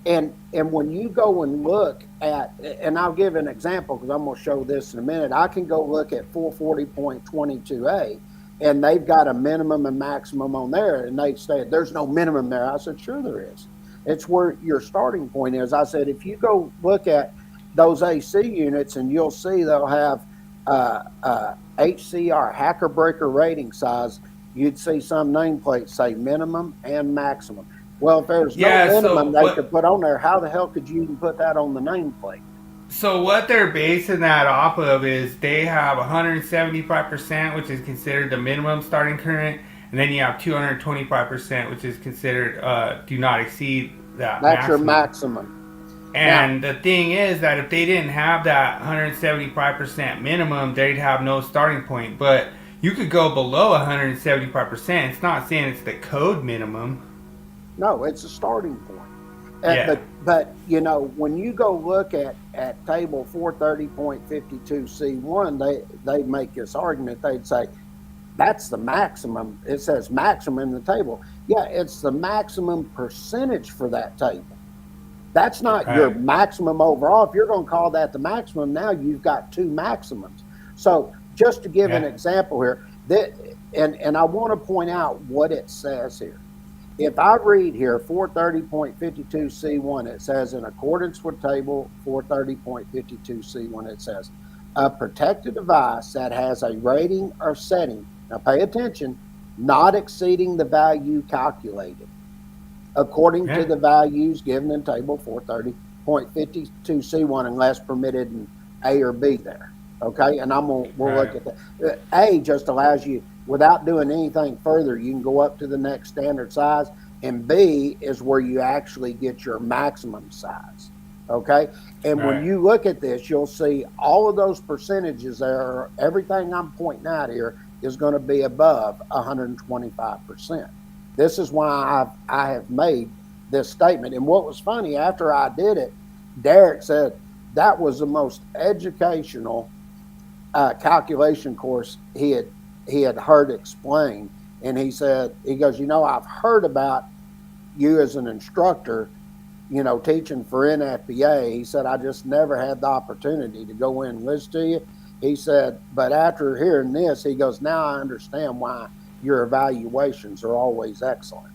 And when you go and look at, and I'll give an example because I'm going to show this in a minute. I can go look at 440.22A, and they've got a minimum and maximum on there, and they say there's no minimum there. I said, sure there is. It's where your starting point is. I said, if you go look at those AC units, and you'll see they'll have HCR, hacker breaker rating size, you'd see some nameplates say minimum and maximum. Well, if there's no minimum they could put on there, how the hell could you even put that on the nameplate? So what they're basing that off of is they have 175%, which is considered the minimum starting current, and then you have 225%, which is considered do not exceed that. That's maximum. Your maximum. And the thing is that if they didn't have that 175% minimum, they'd have no starting point. But you could go below 175%. It's not saying it's the code minimum. No, it's a starting point. Yeah. But you know, when you go look at table 430.52C1, they make this argument. They'd say that's the maximum. It says maximum in the table. Yeah, it's the maximum percentage for that table. That's not your Right. maximum overall. If you're going to call that the maximum, now you've got two maximums. So just to give an Yeah. example here, and I want to point out what it says here. If I read here 430.52C1, it says in accordance with table 430.52C1, it says a protected device that has a rating or setting, now pay attention, not exceeding the value calculated according to the values given in table 430.52C1 unless permitted in A or B there. Okay, and we'll look at that. A just allows you, without doing anything further, you can go up to the next standard size, and B is where you actually get your maximum size. Okay, and when you look at this, you'll see all of those percentages there, everything I'm pointing out here is going to be above 125%. This is why I have made this statement. And what was funny, after I did it, Derek said that was the most educational calculation course he had heard explained. And he said, he goes, you know, I've heard about you as an instructor, you know, teaching for NFPA. He said, I just never had the opportunity to go in and listen to you. He said, but after hearing this, he goes, now I understand why your evaluations are always excellent.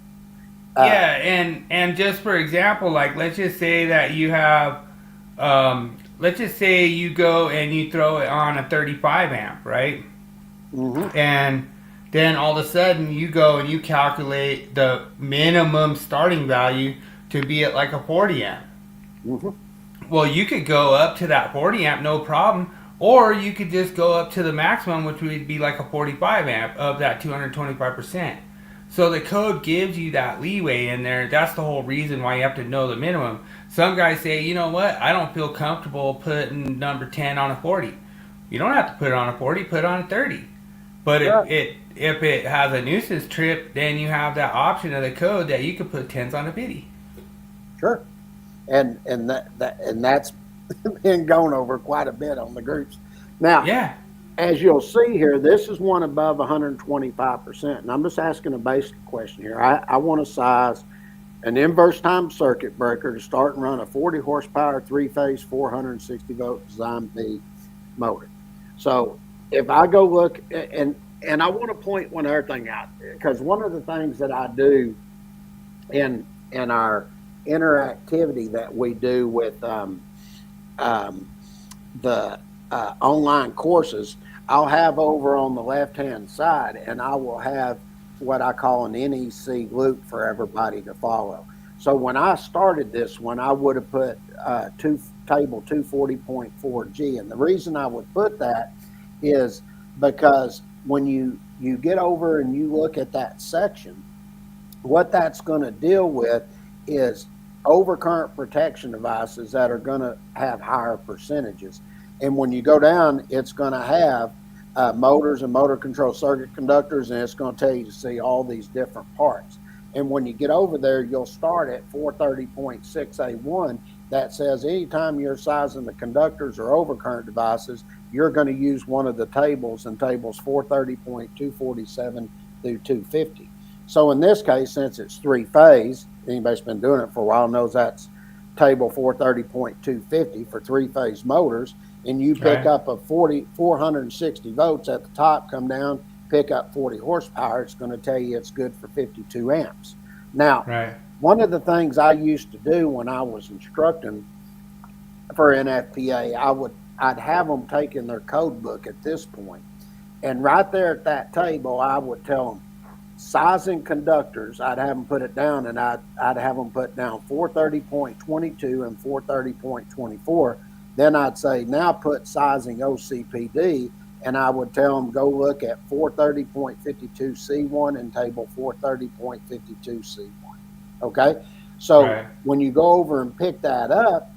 Yeah, and just for example, like let's just say that you have, let's just say you go and you throw it on a 35 amp, right? Mm-hmm. And then all of a sudden you go and you calculate the minimum starting value to be at like a 40 amp. Mm-hmm. Well, you could go up to that 40 amp, no problem. Or you could just go up to the maximum, which would be like a 45 amp of that 225%. So the code gives you that leeway in there. That's the whole reason why you have to know the minimum. Some guys say, you know what, I don't feel comfortable putting number 10 on a 40. You don't have to put it on a 40, put it on a 30. But if it has a nuisance trip, then you have that option of the code that you could put 10s on a 50. Sure. And that's been going over quite a bit on the groups. Now, as you'll see here, this is one above 125%. And I'm just asking a basic question here. I want to size an inverse time circuit breaker to start and run a 40 horsepower, 3-phase, 460 volt design B motor. So if I go look, and I want to point one other thing out, because one of the things that I do in our interactivity that we do with the online courses, I'll have over on the left-hand side, and I will have what I call an NEC loop for everybody to follow. So when I started this one, I would have put table 240.4G, and the reason I would put that is because when you get over and you look at that section, what that's going to deal with is overcurrent protection devices that are going to have higher percentages. And when you go down, it's going to have motors and motor control circuit conductors, and it's going to tell you to see all these different parts. And when you get over there, you'll start at 430.6A1. That says anytime you're sizing the conductors or overcurrent devices, you're going to use one of the tables, and tables 430.247 through 250. So in this case, since it's 3-phase, anybody's been doing it for a while knows that's table 430.250 for 3-phase motors, and you pick up a 460 volts at the top, come down, pick up 40 horsepower, it's going to tell you it's good for 52 amps. Now, one of the things I used to do when I was instructing for NFPA, I'd have them take in their code book at this point, and right there at that table, I would tell them, sizing conductors, I'd have them put it down, and I'd have them put down 430.22 and 430.24. Then I'd say, now put sizing OCPD, and I would tell them, go look at 430.52C1 and table 430.52C1. Okay? So when you go over and pick that up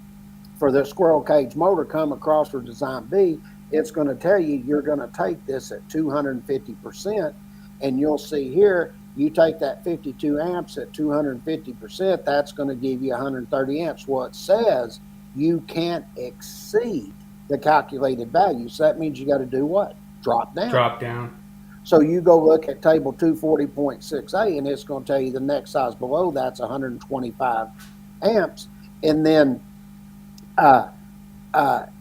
for the squirrel cage motor come across for design B, it's going to tell you you're going to take this at 250%. And you'll see here, you take that 52 amps at 250%, that's going to give you 130 amps. Well, it says you can't exceed the calculated value. So that means you got to do what? Drop down. Drop down. So you go look at table 240.6a, and it's going to tell you the next size below that's 125 amps. And then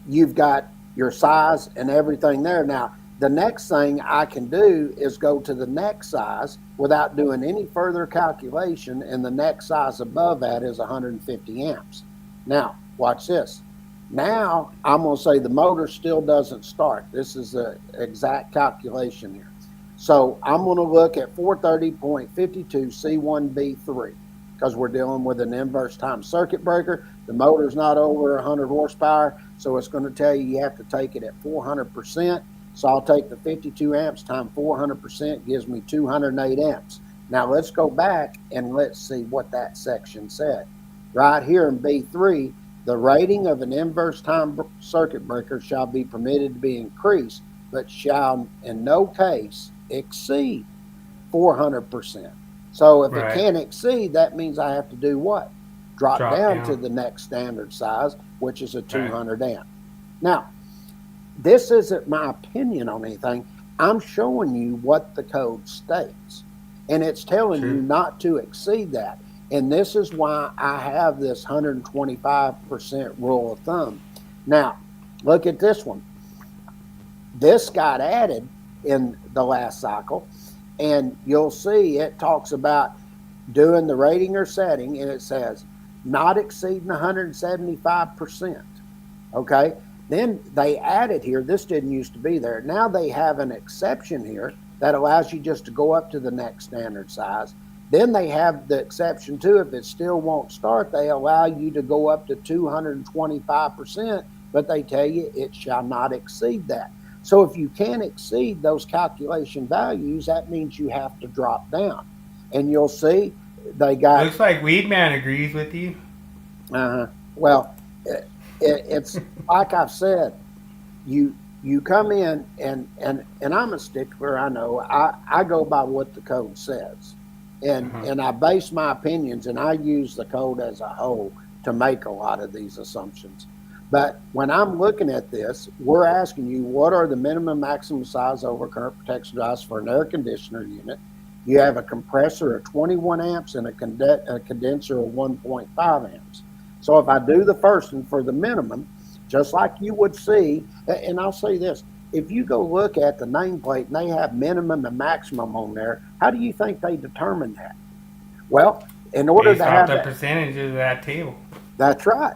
you've got your size and everything there. Now, the next thing I can do is go to the next size without doing any further calculation, and the next size above that is 150 amps. Now, watch this. Now, I'm going to say the motor still doesn't start. This is the exact calculation here. So I'm going to look at 430.52 C1B3 because we're dealing with an inverse time circuit breaker. The motor's not over 100 horsepower, so it's going to tell you have to take it at 400%. So I'll take the 52 amps times 400% gives me 208 amps. Now let's go back and let's see what that section said. Right here in B3, the rating of an inverse time circuit breaker shall be permitted to be increased, but shall in no case exceed 400%. So if it can't exceed, that means I have to do what? Drop down to the next standard size, which is a 200 amp. Now, this isn't my opinion on anything. I'm showing you what the code states, and it's telling you not to exceed that. And this is why I have this 125% rule of thumb. Now, look at this one. This got added in the last cycle, and you'll see it talks about doing the rating or setting, and it says not exceeding 175%. Okay? Then they added here, this didn't used to be there. Now they have an exception here that allows you just to go up to the next standard size. Then they have the exception too, if it still won't start, they allow you to go up to 225%, but they tell you it shall not exceed that. So if you can't exceed those calculation values, that means you have to drop down. And you'll see they got... Looks like Weedman agrees with you. Well, it's like I've said, you come in and I'm a stickler. I know I go by what the code says, and I base my opinions, and I use the code as a whole to make a lot of these assumptions. But when I'm looking at this, we're asking you, what are the minimum maximum size overcurrent protection device for an air conditioner unit? You have a compressor of 21 amps and a condenser of 1.5 amps. So if I do the first one for the minimum, just like you would see, and I'll say this, if you go look at the nameplate and they have minimum and maximum on there, how do you think they determine that? Well, in order to have the percentages of that table. That's right.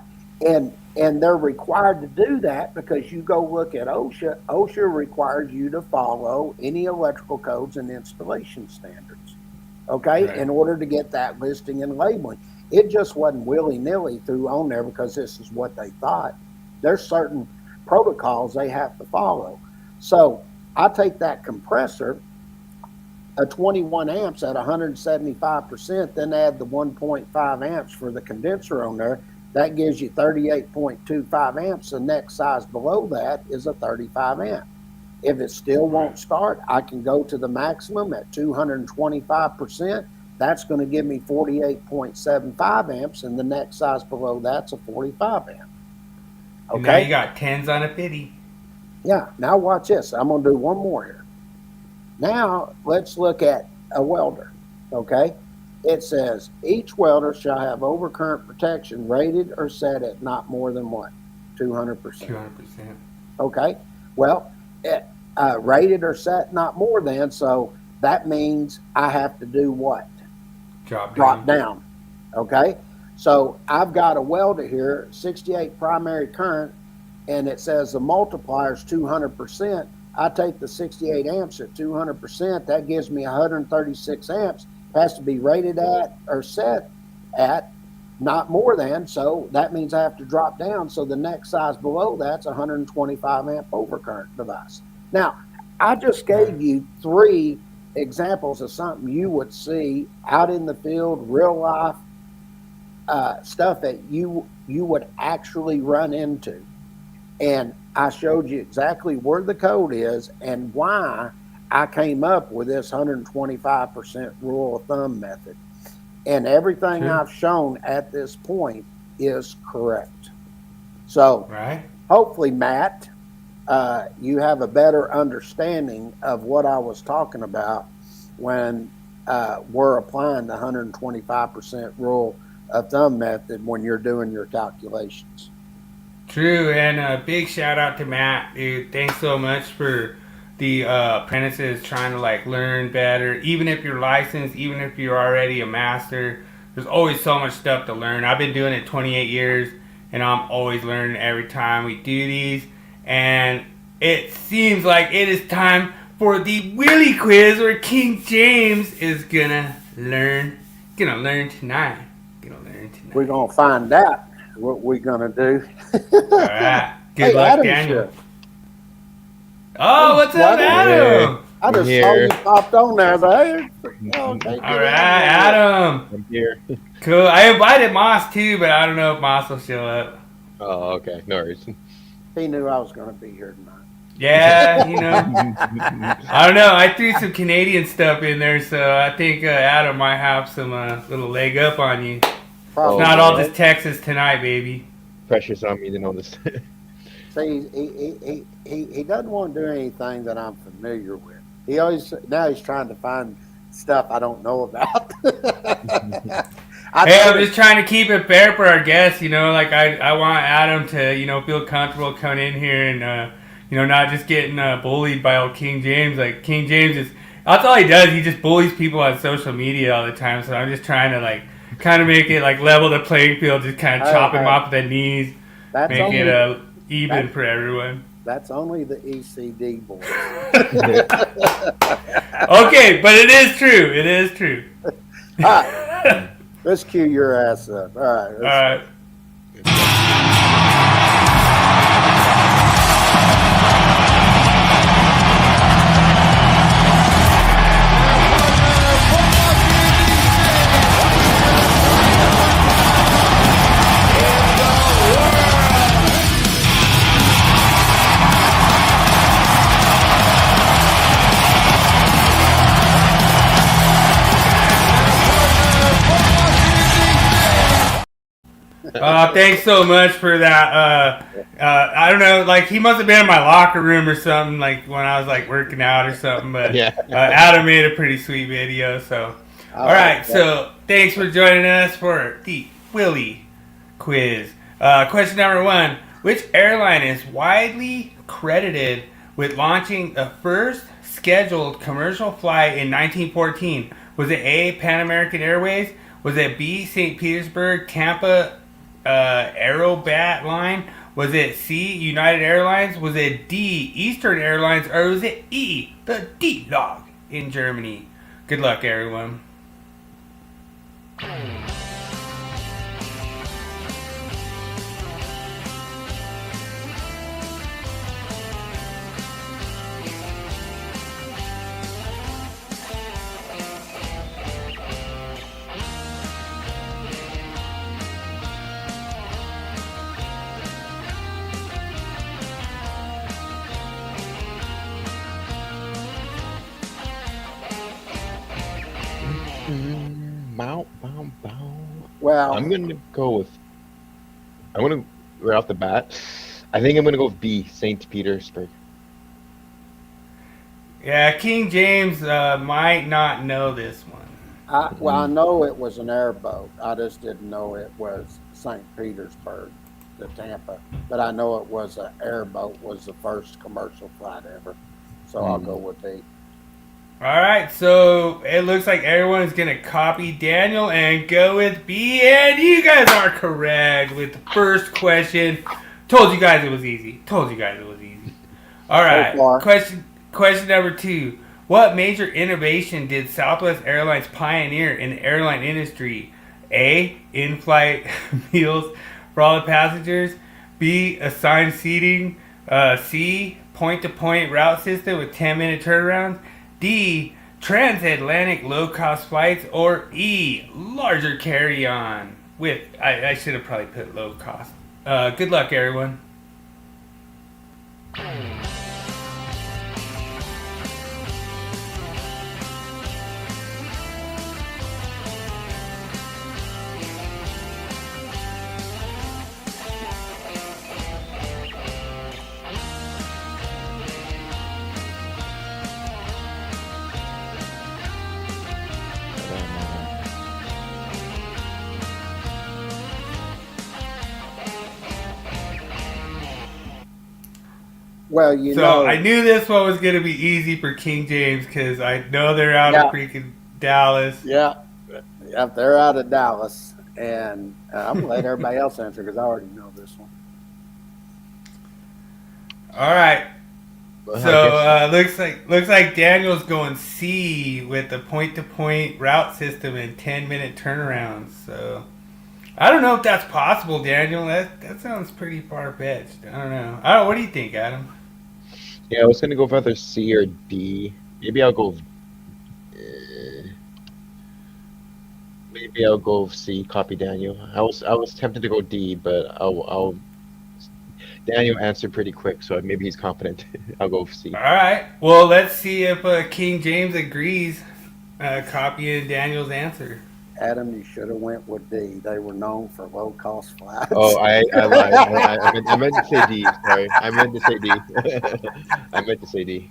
And they're required to do that because you go look at OSHA. OSHA requires you to follow any electrical codes and installation standards, okay, in order to get that listing and labeling. It just wasn't willy-nilly threw on there because this is what they thought. There's certain protocols they have to follow. So I take that compressor, a 21 amps at 175%, then add the 1.5 amps for the condenser on there. That gives you 38.25 amps. The next size below that is a 35 amp. If it still won't start, I can go to the maximum at 225%. That's going to give me 48.75 amps, and the next size below that's a 45 amp. Okay. Now you got 10s on a 50. Yeah. Now watch this. I'm going to do one more here. Now let's look at a welder. Okay. It says each welder shall have overcurrent protection rated or set at not more than what? 200%. 200%. Okay. Well, rated or set not more than, so that means I have to do what? Drop down. Okay. So I've got a welder here, 68 primary current, and it says the multiplier is 200%. I take the 68 amps at 200%. That gives me 136 amps. Has to be rated at or set at not more than, so that means I have to drop down. So the next size below that's 125 amp overcurrent device. Now, I just gave you 3 examples of something you would see out in the field, real life stuff that you would actually run into. And I showed you exactly where the code is and why I came up with this 125% rule of thumb method. And everything I've shown at this point is correct. So hopefully, Matt, you have a better understanding of what I was talking about when we're applying the 125% rule of thumb method when you're doing your calculations. True, and a big shout out to Matt, dude. Thanks so much for the apprentices trying to like learn better. Even if you're licensed, even if you're already a master, there's always so much stuff to learn. I've been doing it 28 years, and I'm always learning every time we do these. And it seems like it is time for the Willie Quiz, where King James is gonna learn tonight. We're gonna find out what we're gonna do. All right. Good luck, Adam's Daniel. here. Oh, what's up, Adam? I just saw you popped on there. All right, Adam. I'm here. Cool. I invited Moss too, but I don't know if Moss will show up. Oh, okay. No worries. He knew I was going to be here tonight. Yeah, I don't know. I threw some Canadian stuff in there, so I think Adam might have some little leg up on you. Probably. It's not all just Texas tonight, baby. Pressure's on me to know this. See, he doesn't want to do anything that I'm familiar with. Now he's trying to find stuff I don't know about. I'm just trying to keep it fair for our guests. Like I want Adam to feel comfortable coming in here and not just getting bullied by old King James. Like King James that's all he does. He just bullies people on social media all the time. So I'm just trying to like kind of make it like level the playing field, just kind of chop him off at the knees, make it even for everyone. That's only the ECD boys. Okay, but it is true. It is true. All right. Let's cue your ass up. All right. All right. Thanks so much for that. I don't know, like he must have been in my locker room or something, like when I was like working out or something. But Adam made a pretty sweet video. So, all right. So thanks for joining us for the Willie Quiz. Question number 1: which airline is widely credited with launching the first scheduled commercial flight in 1914? Was it A, Pan American Airways? Was it B, St. Petersburg, Tampa Aerobat line? Was it C, United Airlines? Was it D, Eastern Airlines? Or was it E, the D-Log in Germany? Good luck, everyone. Well, I'm gonna go right off the bat. I think I'm gonna go with B, St. Petersburg. Yeah, King James might not know this one. I know it was an airboat. I just didn't know it was St. Petersburg to Tampa. But I know it was an airboat, was the first commercial flight ever. So I'll go with B. All right, so it looks like everyone is going to copy Daniel and go with B, and you guys are correct with the first question. Told you guys it was easy. All right, question number 2. What major innovation did Southwest Airlines pioneer in the airline industry? A, in-flight meals for all the passengers. B, assigned seating. C, point-to-point route system with 10-minute turnarounds. D, transatlantic low-cost flights. Or E, larger carry-on with, I should have probably put low-cost. Good luck, everyone. Well, So I knew this one was going to be easy for King James because I know they're out of freaking Dallas. Yeah. Yep, they're out of Dallas. And I'm going to let everybody else answer because I already know this one. All right. Well, So looks like Daniel's going C with the point-to-point route system and 10-minute turnarounds. So I don't know if that's possible, Daniel. That sounds pretty far-fetched. I don't know. What do you think, Adam? Yeah, I was gonna go for either C or D. Maybe I'll go. Maybe I'll go C. Copy Daniel. I was tempted to go D, but I'll. Daniel answered pretty quick, so maybe he's confident. I'll go C. All right. Well, let's see if King James agrees. Copying Daniel's answer. Adam, you should have went with D. They were known for low-cost flights. Oh, I lied. I meant to say D. Sorry, I meant to say D. I meant to say D.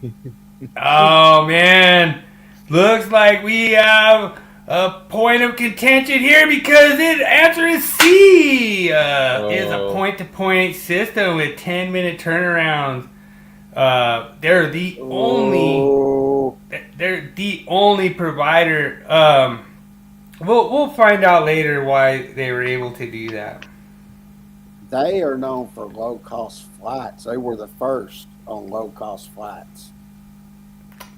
Oh man, looks like we have a point of contention here because the answer is C. Is a point-to-point system with 10-minute turnarounds. They're the only provider. We'll find out later why they were able to do that. They are known for low-cost flights. They were the first on low-cost flights.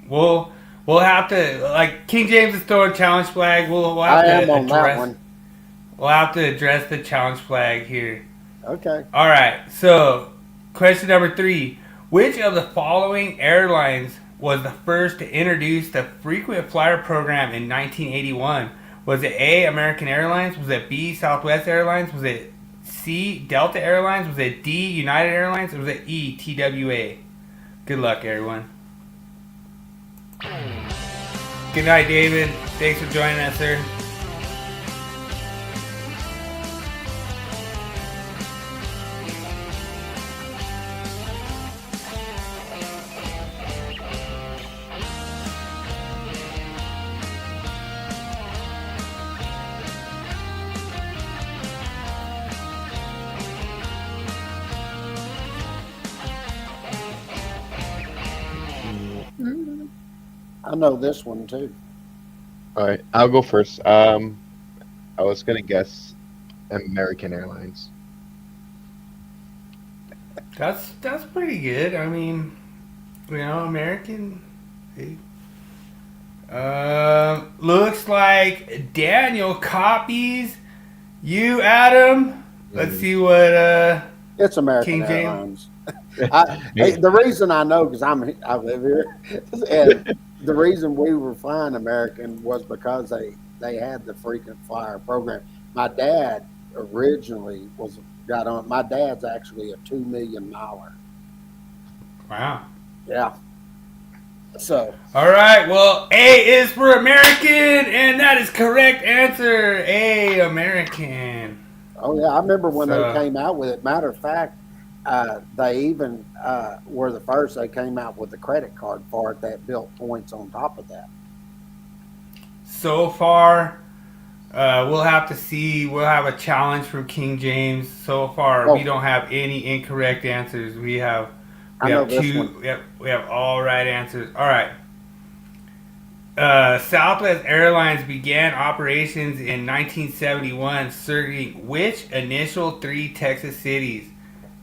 We'll have to, like, King James is throwing a challenge flag. We'll have I to am on address, that one. We'll have to address the challenge flag here. Okay. All right. So, question number 3: which of the following airlines was the first to introduce the frequent flyer program in 1981? Was it A, American Airlines? Was it B, Southwest Airlines? Was it C, Delta Airlines? Was it D, United Airlines? Or was it E, TWA? Good luck, everyone. Good night, David. Thanks for joining us, sir. I know this one too. All right, I'll go first. I was gonna guess American Airlines. That's pretty good. I mean, American. Looks like Daniel copies you, Adam. Let's see what It's American King James. Airlines. The reason I know because I live here, and the reason we were flying American was because they had the frequent flyer program. My dad originally got on. My dad's actually a 2 million miler. Wow. Yeah. So. All right. Well, A is for American, and that is correct answer. A, American. Oh yeah, I remember when they came out with it. Matter of fact, they even were the first. They came out with the credit card for it that built points on top of that. So far, we'll have to see. We'll have a challenge from King James. So far, we don't have any incorrect answers. We have two. We have all right answers. All right. Southwest Airlines began operations in 1971, serving which initial 3 Texas cities?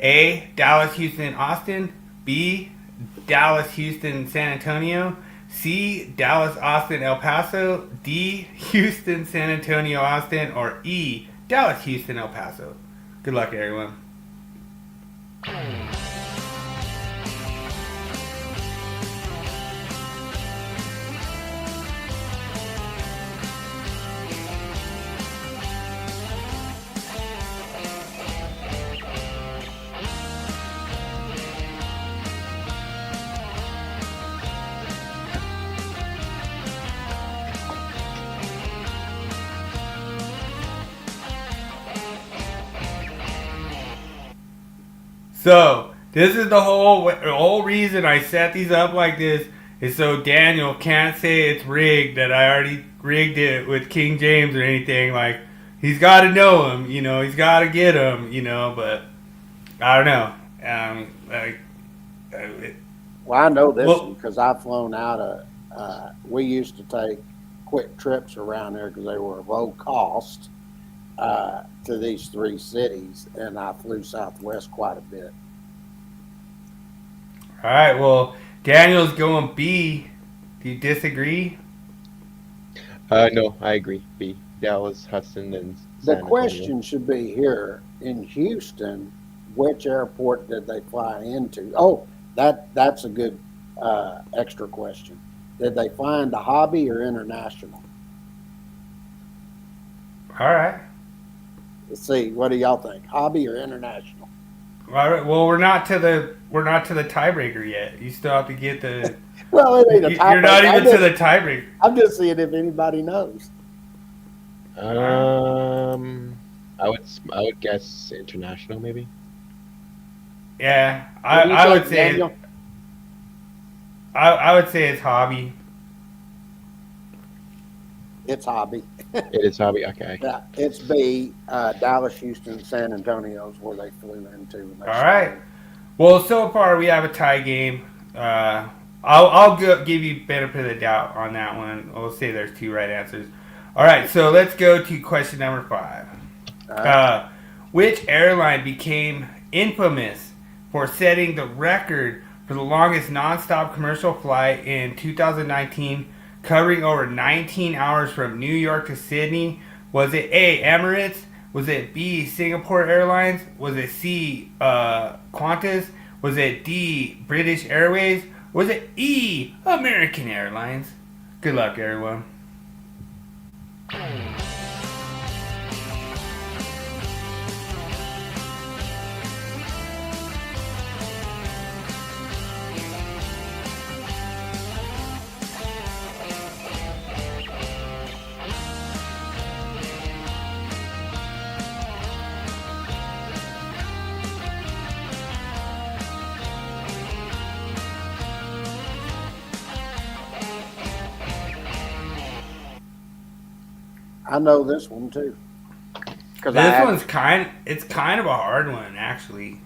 A, Dallas, Houston, Austin. B, Dallas, Houston, San Antonio. C, Dallas, Austin, El Paso. D, Houston, San Antonio, Austin. Or E, Dallas, Houston, El Paso. Good luck, everyone. So, this is the whole reason I set these up like this is so Daniel can't say it's rigged, that I already rigged it with King James or anything. Like, he's got to know him, he's got to get him, but I don't know. Well, I know this one because I've flown out of. We used to take quick trips around there because they were low cost to these 3 cities, and I flew Southwest quite a bit. All right. Well, Daniel's going B. Do you disagree? No, I agree. B. Dallas, Hudson, and San The question should be here in Houston. Which airport did they fly into? Oh, that's a good extra question. Did they fly into hobby or international? All right. Let's see. What do y'all think? Hobby or international? All right. Well, we're not to the tiebreaker yet. You still have to get the. Well, it ain't a tiebreaker. You're not even to the tiebreaker. I'm just seeing if anybody knows. I would guess international, maybe. Yeah, I would say. Daniel? I would say it's hobby. It's hobby. It is hobby. Okay. Yeah, it's B. Dallas, Houston, San Antonio is where they flew into. All right. Well, so far we have a tie game. I'll give you benefit of the doubt on that one. We'll say there's 2 right answers. All right. So let's go to question number 5. Which airline became infamous for setting the record for the longest nonstop commercial flight in 2019, covering over 19 hours from New York to Sydney? Was it A, Emirates? Was it B, Singapore Airlines? Was it C, Qantas? Was it D, British Airways? Was it E, American Airlines? Good luck, everyone. I know this one too. This one's kind of a hard one, actually.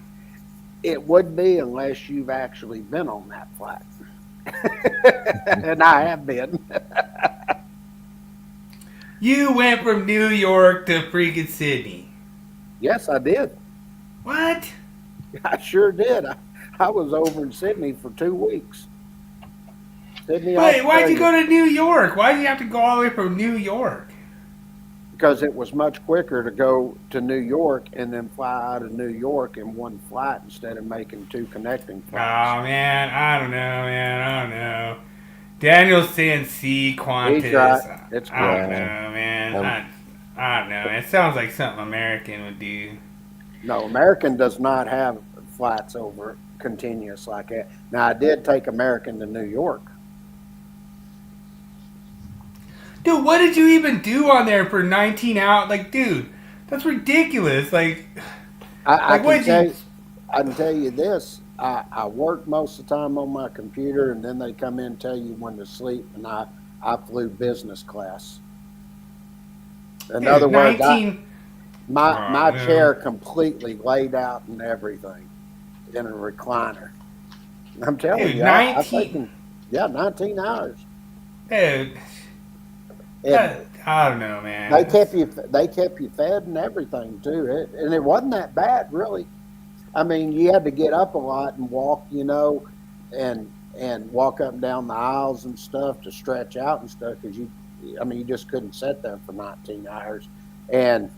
It would be unless you've actually been on that flight. And I have been. You went from New York to freaking Sydney. Yes, I did. What? I sure did. I was over in Sydney for 2 weeks. Sydney, Wait, why'd you go to New York? Why'd you have to go all the way from New York? Because it was much quicker to go to New York and then fly out of New York in one flight instead of making 2 connecting flights. Oh, man. I don't know. Daniel's saying C, Qantas. He's right. It's I don't know, man. I don't know. It sounds like something American would do. No, American does not have flights over continuous like that. Now, I did take American to New York. Dude, what did you even do on there for 19 hours? Like, dude, that's ridiculous. Like, I can tell you this. I work most of the time on my computer, and then they come in and tell you when to sleep, and I flew business class. In other words, my chair completely laid out and everything in a recliner. I'm telling you, I've taken 19 hours. Dude. I don't know, man. They kept you fed and everything too, and it wasn't that bad, really. I mean, you had to get up a lot and walk, and walk up and down the aisles and stuff to stretch out and stuff because you just couldn't sit there for 19 hours. And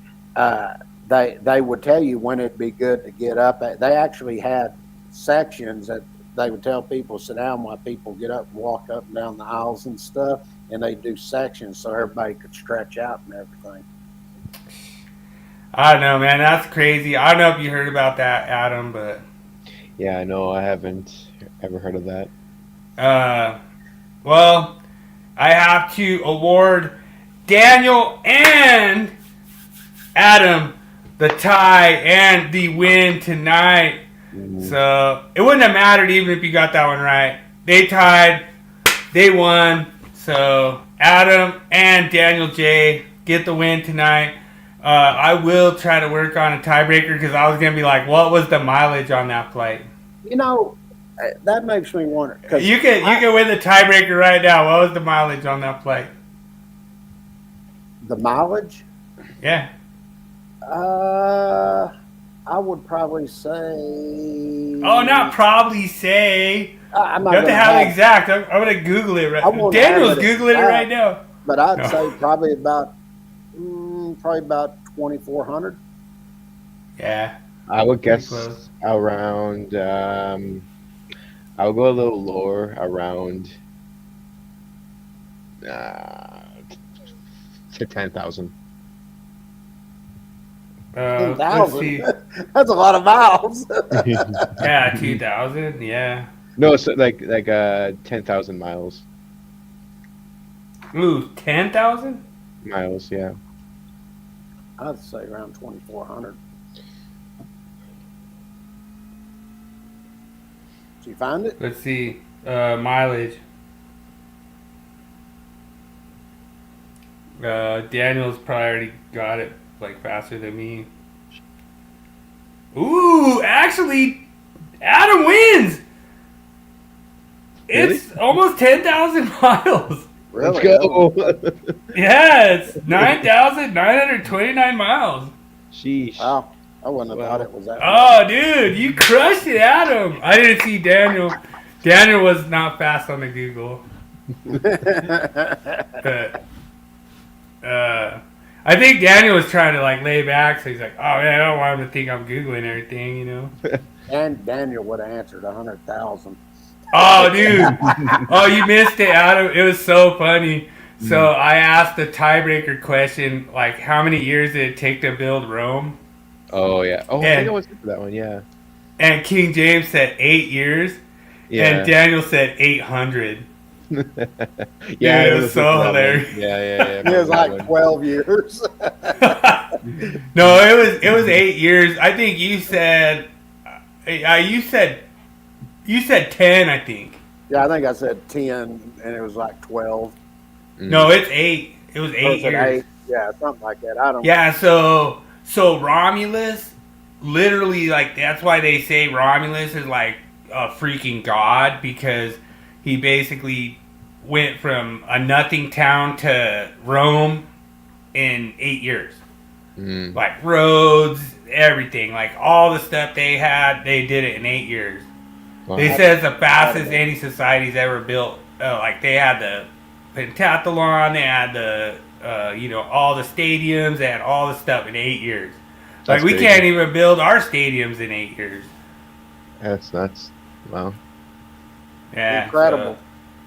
they would tell you when it'd be good to get up. They actually had sections that they would tell people sit down while people get up and walk up and down the aisles and stuff. And they do sections so everybody could stretch out and everything. I don't know, man. That's crazy. I don't know if you heard about that, Adam, but... Yeah, I know. I haven't ever heard of that. Well, I have to award Daniel and Adam the tie and the win tonight. Mm-hmm. So, it wouldn't have mattered even if you got that one right. They tied. They won. So, Adam and Daniel J. get the win tonight. I will try to work on a tiebreaker because I was going to be like, what was the mileage on that flight? That makes me wonder. You can win the tiebreaker right now. What was the mileage on that flight? The mileage? Yeah. I would probably say. Oh, not probably say. I'm not You have to gonna have exact. I'm going to Google it right I now. won't Daniel's have it Googling it right exact. now. But I'd No. say probably about 2,400. Yeah. I would Pretty guess close. around. I'll go a little lower, around to 10,000. Let's 10,000. see. That's a lot of miles. Yeah, 2,000. Yeah. No, so like 10,000 miles. Ooh, 10,000? Miles, yeah. I'd say around 2,400. Did you find it? Let's see. Mileage. Daniel's probably already got it like faster than me. Ooh, actually, Adam wins. It's almost 10,000 miles. Really? Let's go. Yeah, it's 9,929 miles. Sheesh. Wow. I wouldn't have thought it was that much. Oh, dude, you crushed it, Adam. I didn't see Daniel. Daniel was not fast on the Google. I think Daniel was trying to like lay back, so he's like, "Oh man, I don't want him to think I'm googling everything," you know. And Daniel would have answered 100,000. Oh, dude. Oh, you missed it, Adam. It was so funny. So I asked the tiebreaker question, like, how many years did it take to build Rome? Oh yeah. Oh, I And- think I was good for that one. Yeah. And King James said 8 years, Yeah. and Daniel said 800. Yeah. it I was good so for that one. hilarious. Yeah. It was that like one. 12 years. No, it was 8 years. I think you said, you said 10. I think. Yeah, I think I said 10, and it was like 12. No, it's 8. It was 8 Or was it years. 8? Yeah, something like that. I don't. Yeah, so Romulus, literally, like, that's why they say Romulus is like a freaking god, because he basically went from a nothing town to Rome in 8 years. Mm. Like roads, everything, like all the stuff they had, they did it in 8 years. Wow. They said it's the fastest any society's ever built. Like they had the pentathlon, they had the all the stadiums, they had all the stuff in 8 years. That's Like we crazy. can't even build our stadiums in 8 years. That's nuts. Wow. Yeah, Incredible.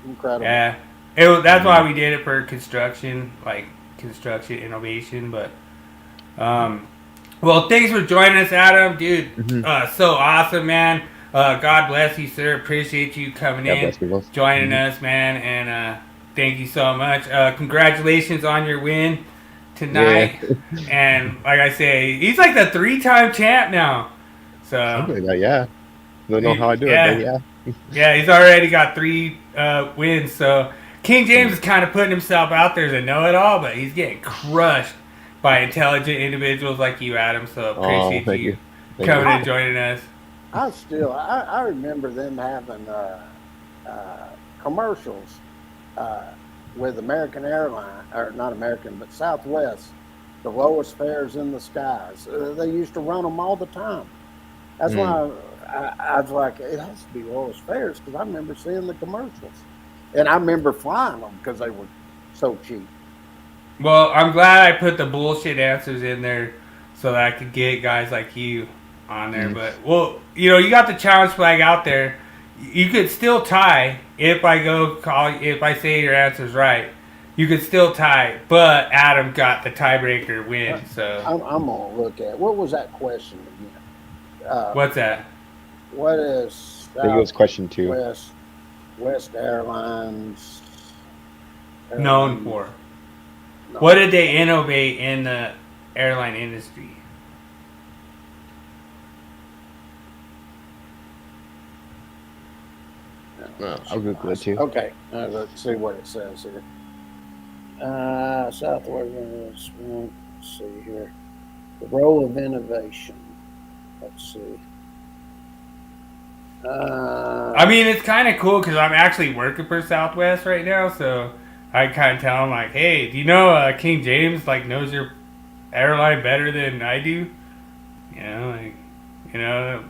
so, Incredible. yeah, that's why we did it for construction, like construction innovation. But well, thanks for joining us, Adam, dude. Mhm. So awesome, man. God bless you, sir. Appreciate you coming God in, bless you both. joining us, man, and thank you so much. Congratulations on your win tonight. And like I say, he's like the 3-time champ now. So Something like that, yeah. Don't know how I do it, but yeah. yeah, he's already got 3 wins. So King James is kind of putting himself out there as a know-it-all, but he's getting crushed by intelligent individuals like you, Adam. So appreciate thank you you. Thank coming you. and joining us. I remember them having commercials with American Airlines, or not American, but Southwest, the lowest fares in the skies. They used to run them all the time. That's why I was like, it has to be lowest fares, because I remember seeing the commercials. And I remember flying them because they were so cheap. Well, I'm glad I put the bullshit answers in there so that I could get guys like you on there. But, well, you got the challenge flag out there. You could still tie if I say your answer's right. You could still tie, but Adam got the tiebreaker win. So I'm going to look at, what was that question again? what's that? What is I think it was question 2. West Airlines Known for? no. What did they innovate in the airline industry? Well, I'll Google it too. Okay, let's see what it says here. Southwest, let's see here. The role of innovation. Let's see. I mean, it's kind of cool because I'm actually working for Southwest right now, so I kind of tell them like, "Hey, do you know King James like knows your airline better than I do?"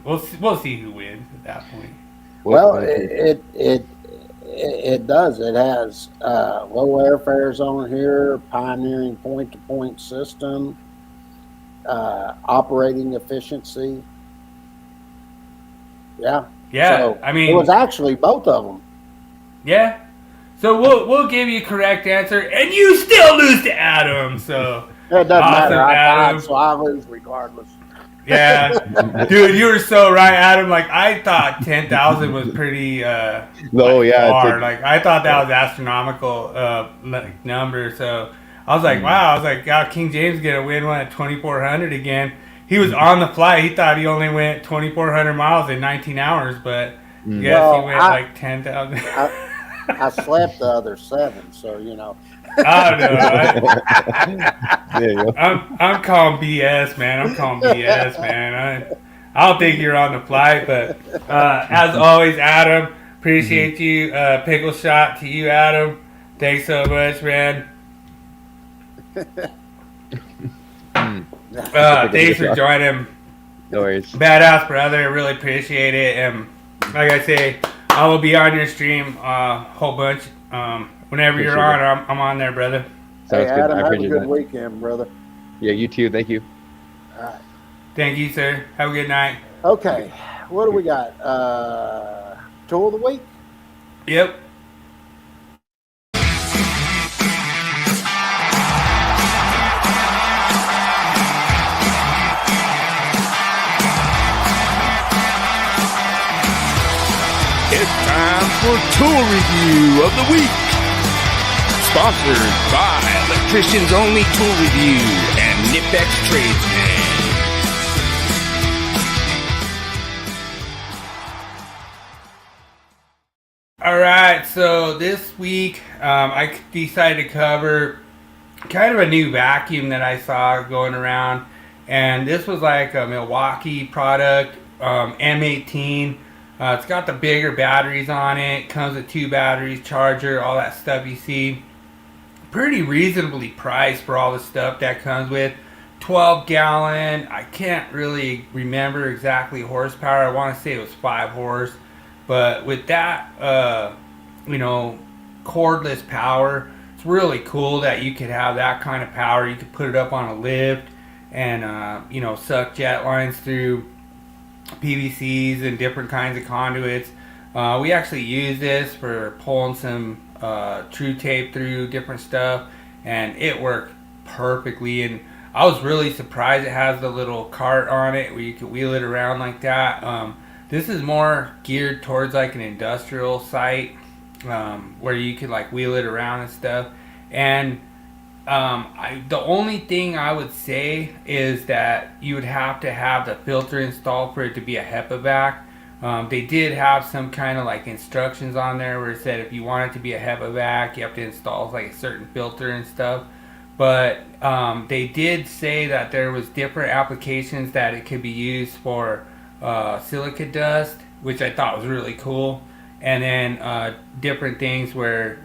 We'll see who wins at that point. Well, it does. It has low airfares on here, pioneering point-to-point system, operating efficiency. Yeah. Yeah, So I mean, it was actually both of them. Yeah. So we'll give you a correct answer, and you still lose to Adam. So It doesn't matter. I Adam. tied, so I lose regardless. Yeah, dude, you were so right, Adam. Like I thought 10,000 was pretty far. Like I thought that was astronomical number. So I was like, wow. I was like, God, King James gonna win one at 2,400 again. He was on the flight. He thought he only went 2,400 miles in 19 hours, but yes, he went like 10,000. I slept the other 7, so you know. I don't know. I'm calling BS, man. I don't think you're on the flight, but as always, Adam, appreciate you. Pickle shot to you, Adam. Thanks so much, man. Thanks for joining. No worries. Badass, brother. Really appreciate it. And like I say, I will be on your stream a whole bunch. Whenever you're on, I'm on there, brother. Hey, Adam, have a good weekend, brother. Yeah, you too. Thank you. All right. Thank you, sir. Have a good night. Okay, what do we got? Tool of the week? Yep. It's time for Tool Review of the Week. Sponsored by Electricians Only Tool Review and Nipex Tradesman. All right, so this week I decided to cover kind of a new vacuum that I saw going around, and this was like a Milwaukee product, M18. It's got the bigger batteries on it, comes with 2 batteries, charger, all that stuff you see. Pretty reasonably priced for all the stuff that comes with. 12 gallon, I can't really remember exactly horsepower. I want to say it was 5 horse. But with that, cordless power, it's really cool that you could have that kind of power. You could put it up on a lift and, suck jet lines through PVCs and different kinds of conduits. We actually use this for pulling some true tape through different stuff, and it worked perfectly. And I was really surprised it has the little cart on it where you can wheel it around like that. This is more geared towards like an industrial site where you can like wheel it around and stuff. And the only thing I would say is that you would have to have the filter installed for it to be a HEPA vac. They did have some kind of like instructions on there where it said if you want it to be a HEPA vac, you have to install like a certain filter and stuff. But they did say that there was different applications that it could be used for silica dust, which I thought was really cool. And then different things where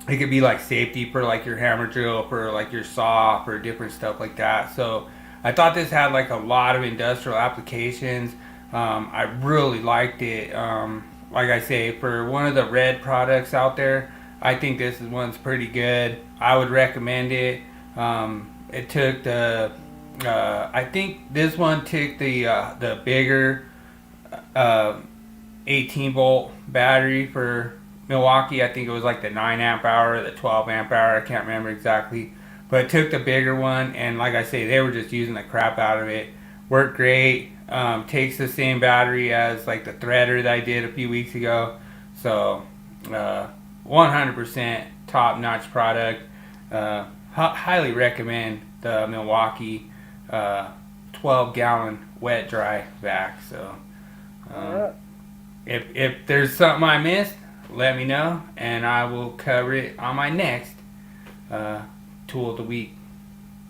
it could be like safety for like your hammer drill, for like your saw, for different stuff like that. So I thought this had like a lot of industrial applications. I really liked it. Like I say, for one of the red products out there, I think this one's pretty good. I would recommend it. It took the I think this one took the bigger 18 volt battery for Milwaukee. I think it was like the 9 amp hour or the 12 amp hour. I can't remember exactly, but it took the bigger one, and like I say, they were just using the crap out of it. Worked great. Takes the same battery as like the threader that I did a few weeks ago. So 100% top notch product. Highly recommend the Milwaukee 12 gallon wet dry vac. So if there's something I missed, let me know and I will cover it on my next tool of the week.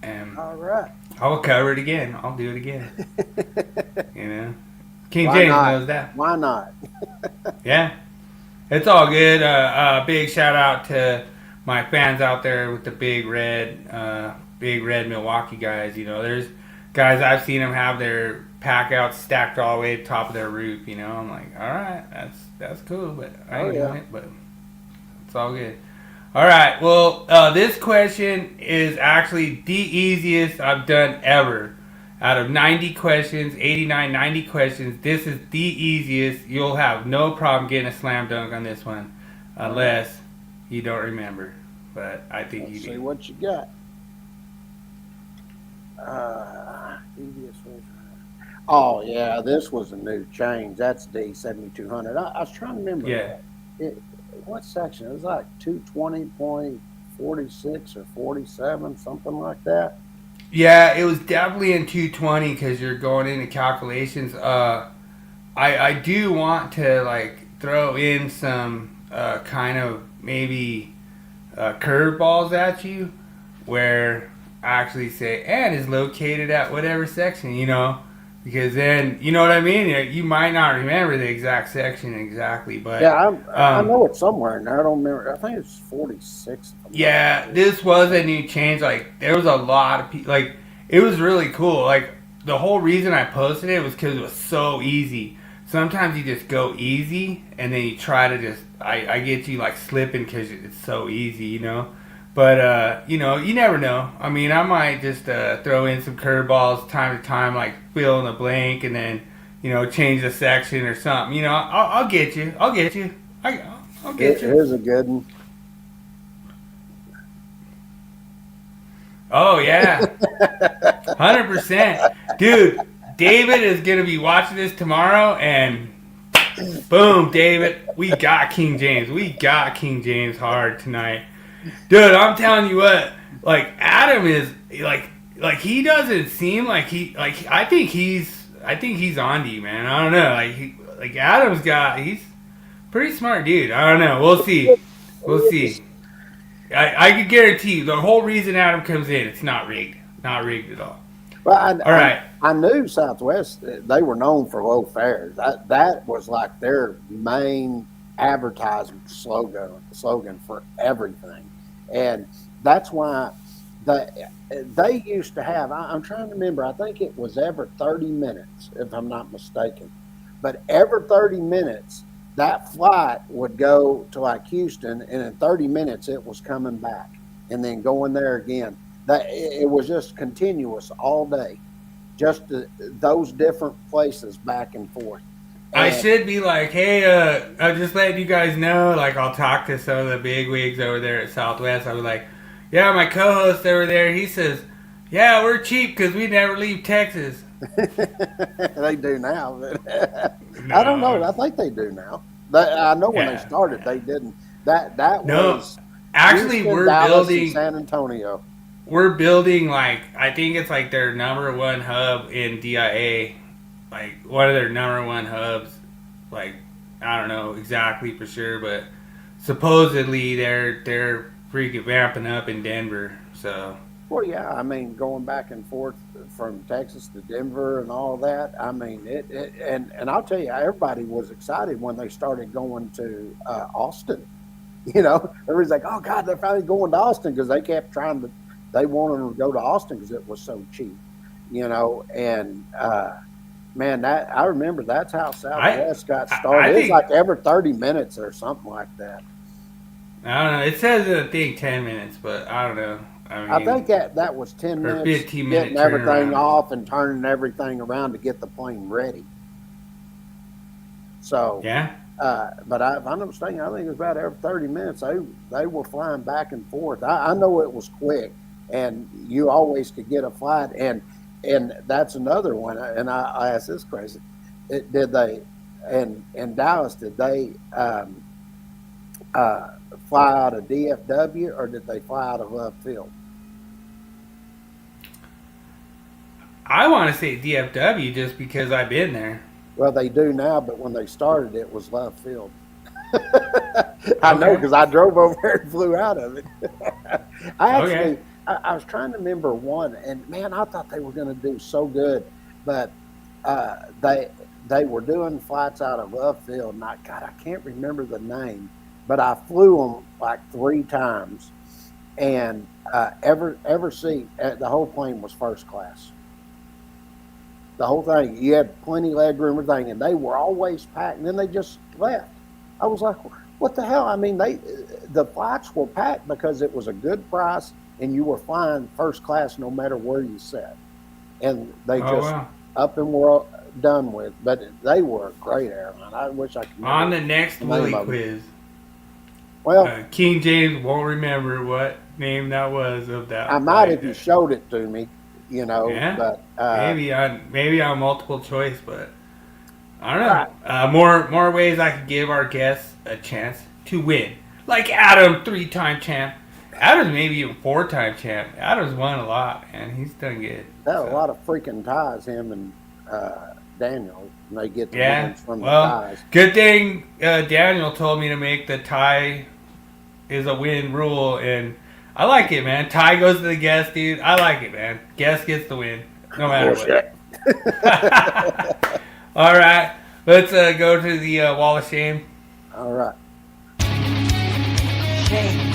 And all right, I will cover it again. I'll do it again. King Why James not? knows that. Why not? Yeah, it's all good. Big shout out to my fans out there with the big red Milwaukee guys. You know, there's guys I've seen them have their pack outs stacked all the way to the top of their roof. You know, I'm like, all right, that's cool, but I ain't doing it. But it's all good. All right, well, this question is actually the easiest I've done ever. Out of 90 questions, 89, 90 questions, this is the easiest. You'll have no problem getting a slam dunk on this one, unless you don't remember. But I think Let's you see do. what you got. Oh yeah, this was a new change. That's D7200. I was trying to remember. Yeah. What section? It was like 220.46 or 47, something like that. Yeah, it was definitely in 220 because you're going into calculations. I do want to like throw in some kind of maybe curveballs at you, where I actually say and is located at whatever section, you know, because then you know what I mean. You might not remember the exact section exactly, but yeah, I know it's somewhere in there. I don't remember. I think it's 46. Yeah, this was a new change. Like, there was a lot of people. Like, it was really cool. Like, the whole reason I posted it was because it was so easy. Sometimes you just go easy, and then you try to just... I get you, like, slipping because it's so easy, you know? But, you know, you never know. I mean, I might just throw in some curveballs time to time, like, fill in the blank, and then, you know, change the section or something. You know, I'll get you. I'll get you. I'll get you. Here's a good one. Oh yeah, 100%, dude. David is gonna be watching this tomorrow, and boom, David, we got King James. We got King James hard tonight, dude. I'm telling you what, like Adam is like he doesn't seem like he like. I think he's on to you, man. I don't know, like Adam's he's pretty smart dude. I don't know. We'll see. We'll see. I can guarantee you the whole reason Adam comes in, it's not rigged. Not rigged at all. Well, All right. I knew Southwest, they were known for low fares. That was like their main advertisement slogan for everything. And that's why they used to have, I'm trying to remember, I think it was every 30 minutes, if I'm not mistaken. But every 30 minutes, that flight would go to like Houston, and in 30 minutes it was coming back and then going there again. It was just continuous all day, just those different places back and forth. And I should be like, hey, I'm just letting you guys know, like I'll talk to some of the big wigs over there at Southwest. I'll be like, yeah, my co-host over there, he says, yeah, we're cheap because we never leave Texas. they do now, but No. I don't know. I think they do now. I know when they started, they didn't. That was actually Houston, we're Dallas, building and San Antonio. We're building like I think it's like their number one hub in DIA, like one of their number one hubs. Like I don't know exactly for sure, but supposedly they're freaking vamping up in Denver. So. Well, yeah, I mean, going back and forth from Texas to Denver and all that. I mean, and I'll tell you, everybody was excited when they started going to Austin. You know, everybody's like, "Oh God, they're finally going to Austin," because they kept trying to. They wanted to go to Austin because it was so cheap. You know, and man, that I remember that's how Southwest got started. It's like every 30 minutes or something like that. I don't know. It says in the thing 10 minutes, but I don't know. I think that was 10 minutes 15 getting minute everything turnaround. off and turning everything around to get the plane ready. So yeah. But if I'm not mistaken, I think it was about every 30 minutes they were flying back and forth. I know it was quick, and you always could get a flight. And that's another one. And I asked this question: did they in Dallas? Did they fly out of DFW or did they fly out of Love Field? I want to say DFW just because I've been there. Well, they do now, but when they started, it was Love Field. I know because I drove over there and flew out of it. I was trying to remember one, and man, I thought they were going to do so good, but they were doing flights out of Upfield, and I can't remember the name, but I flew them like 3 times, and every seat, the whole plane was first class. The whole thing, you had plenty of leg room, everything, and they were always packed. And then they just left. I was like, what the hell? I mean, the flights were packed because it was a good price, and you were flying first class no matter where you sat. And they up and were done with. But they were a great airline. I wish I could. On the next Willie Quiz. Well, King James won't remember what name that was of that. I might if you showed it to me. You know, yeah, but maybe on multiple choice, but I don't know. More ways I could give our guests a chance to win. Like Adam, 3-time champ. Adam's maybe even 4-time champ. Adam's won a lot, and he's done good. That a lot of freaking ties, him and Daniel, and they get the wins from the ties. Good thing Daniel told me to make the tie is a win rule, and I like it, man. Tie goes to the guest, dude. I like it, man. Guest gets the win, no matter what. All right, let's go to the wall of shame. All right. Shame.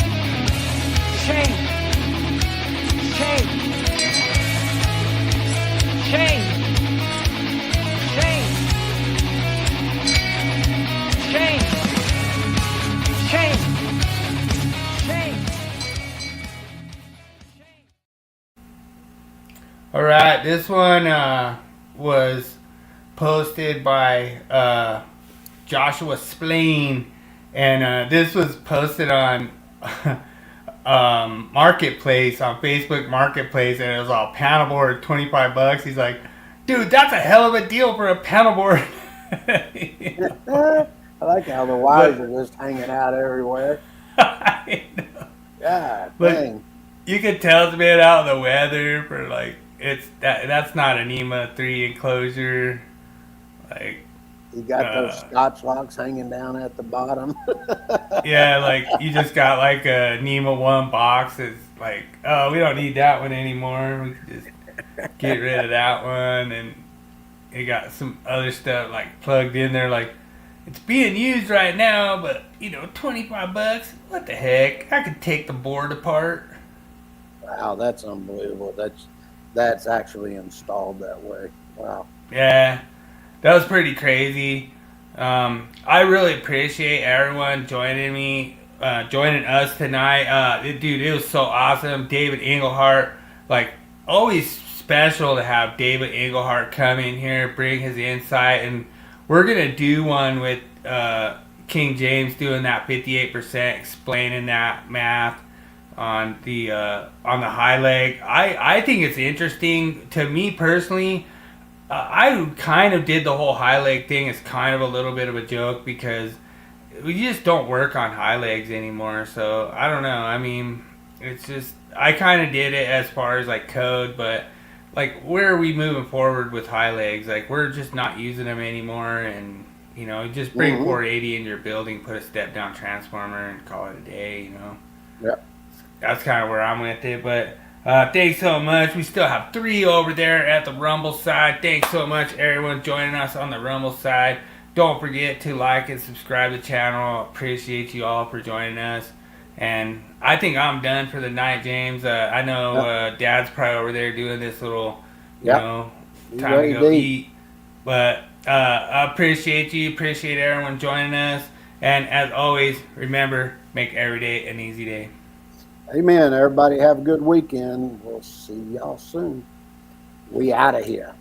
Shame. Shame. Shame. Shame. Shame. Shame. Shame. All right, this one was posted by Joshua Splain, and this was posted on Marketplace, on Facebook Marketplace, and it was all paddleboard, $25. He's like, dude, that's a hell of a deal for a paddleboard. I like how the wires are just hanging out everywhere. I know. God dang. You could tell it's been out in the weather for like, that's not an EMA 3 enclosure. Like, you got those Scotch locks hanging down at the bottom. Yeah, like you just got like a NEMA 1 box. It's like, oh, we don't need that one anymore. We can just get rid of that one. And it got some other stuff like plugged in there. Like, it's being used right now, but $25. What the heck? I could take the board apart. Wow, that's unbelievable. That's actually installed that way. Wow. Yeah. That was pretty crazy. I really appreciate everyone joining us tonight. Dude, it was so awesome. David Englehart, like, always special to have David Englehart come in here, bring his insight, and we're gonna do one with King James doing that 58%, explaining that math on the high leg. I think it's interesting. To me personally, I kind of did the whole high leg thing as kind of a little bit of a joke because we just don't work on high legs anymore. So I don't know. I mean, it's just, I kind of did it as far as like code, but like, where are we moving forward with high legs? Like, we're just not using them anymore, and just bring 480 in your building, put a step down transformer, and call it a day. Yep. That's kind of where I'm with it, but. Thanks so much. We still have 3 over there at the Rumble side. Thanks so much, everyone, joining us on the Rumble side. Don't forget to like and subscribe to the channel. Appreciate you all for joining us. And I think I'm done for the night, James. I know Dad's probably over there doing this little, time to go eat. But I appreciate you. Appreciate everyone joining us. And as always, remember, make every day an easy day. Amen. Everybody have a good weekend. We'll see y'all soon. We out of here.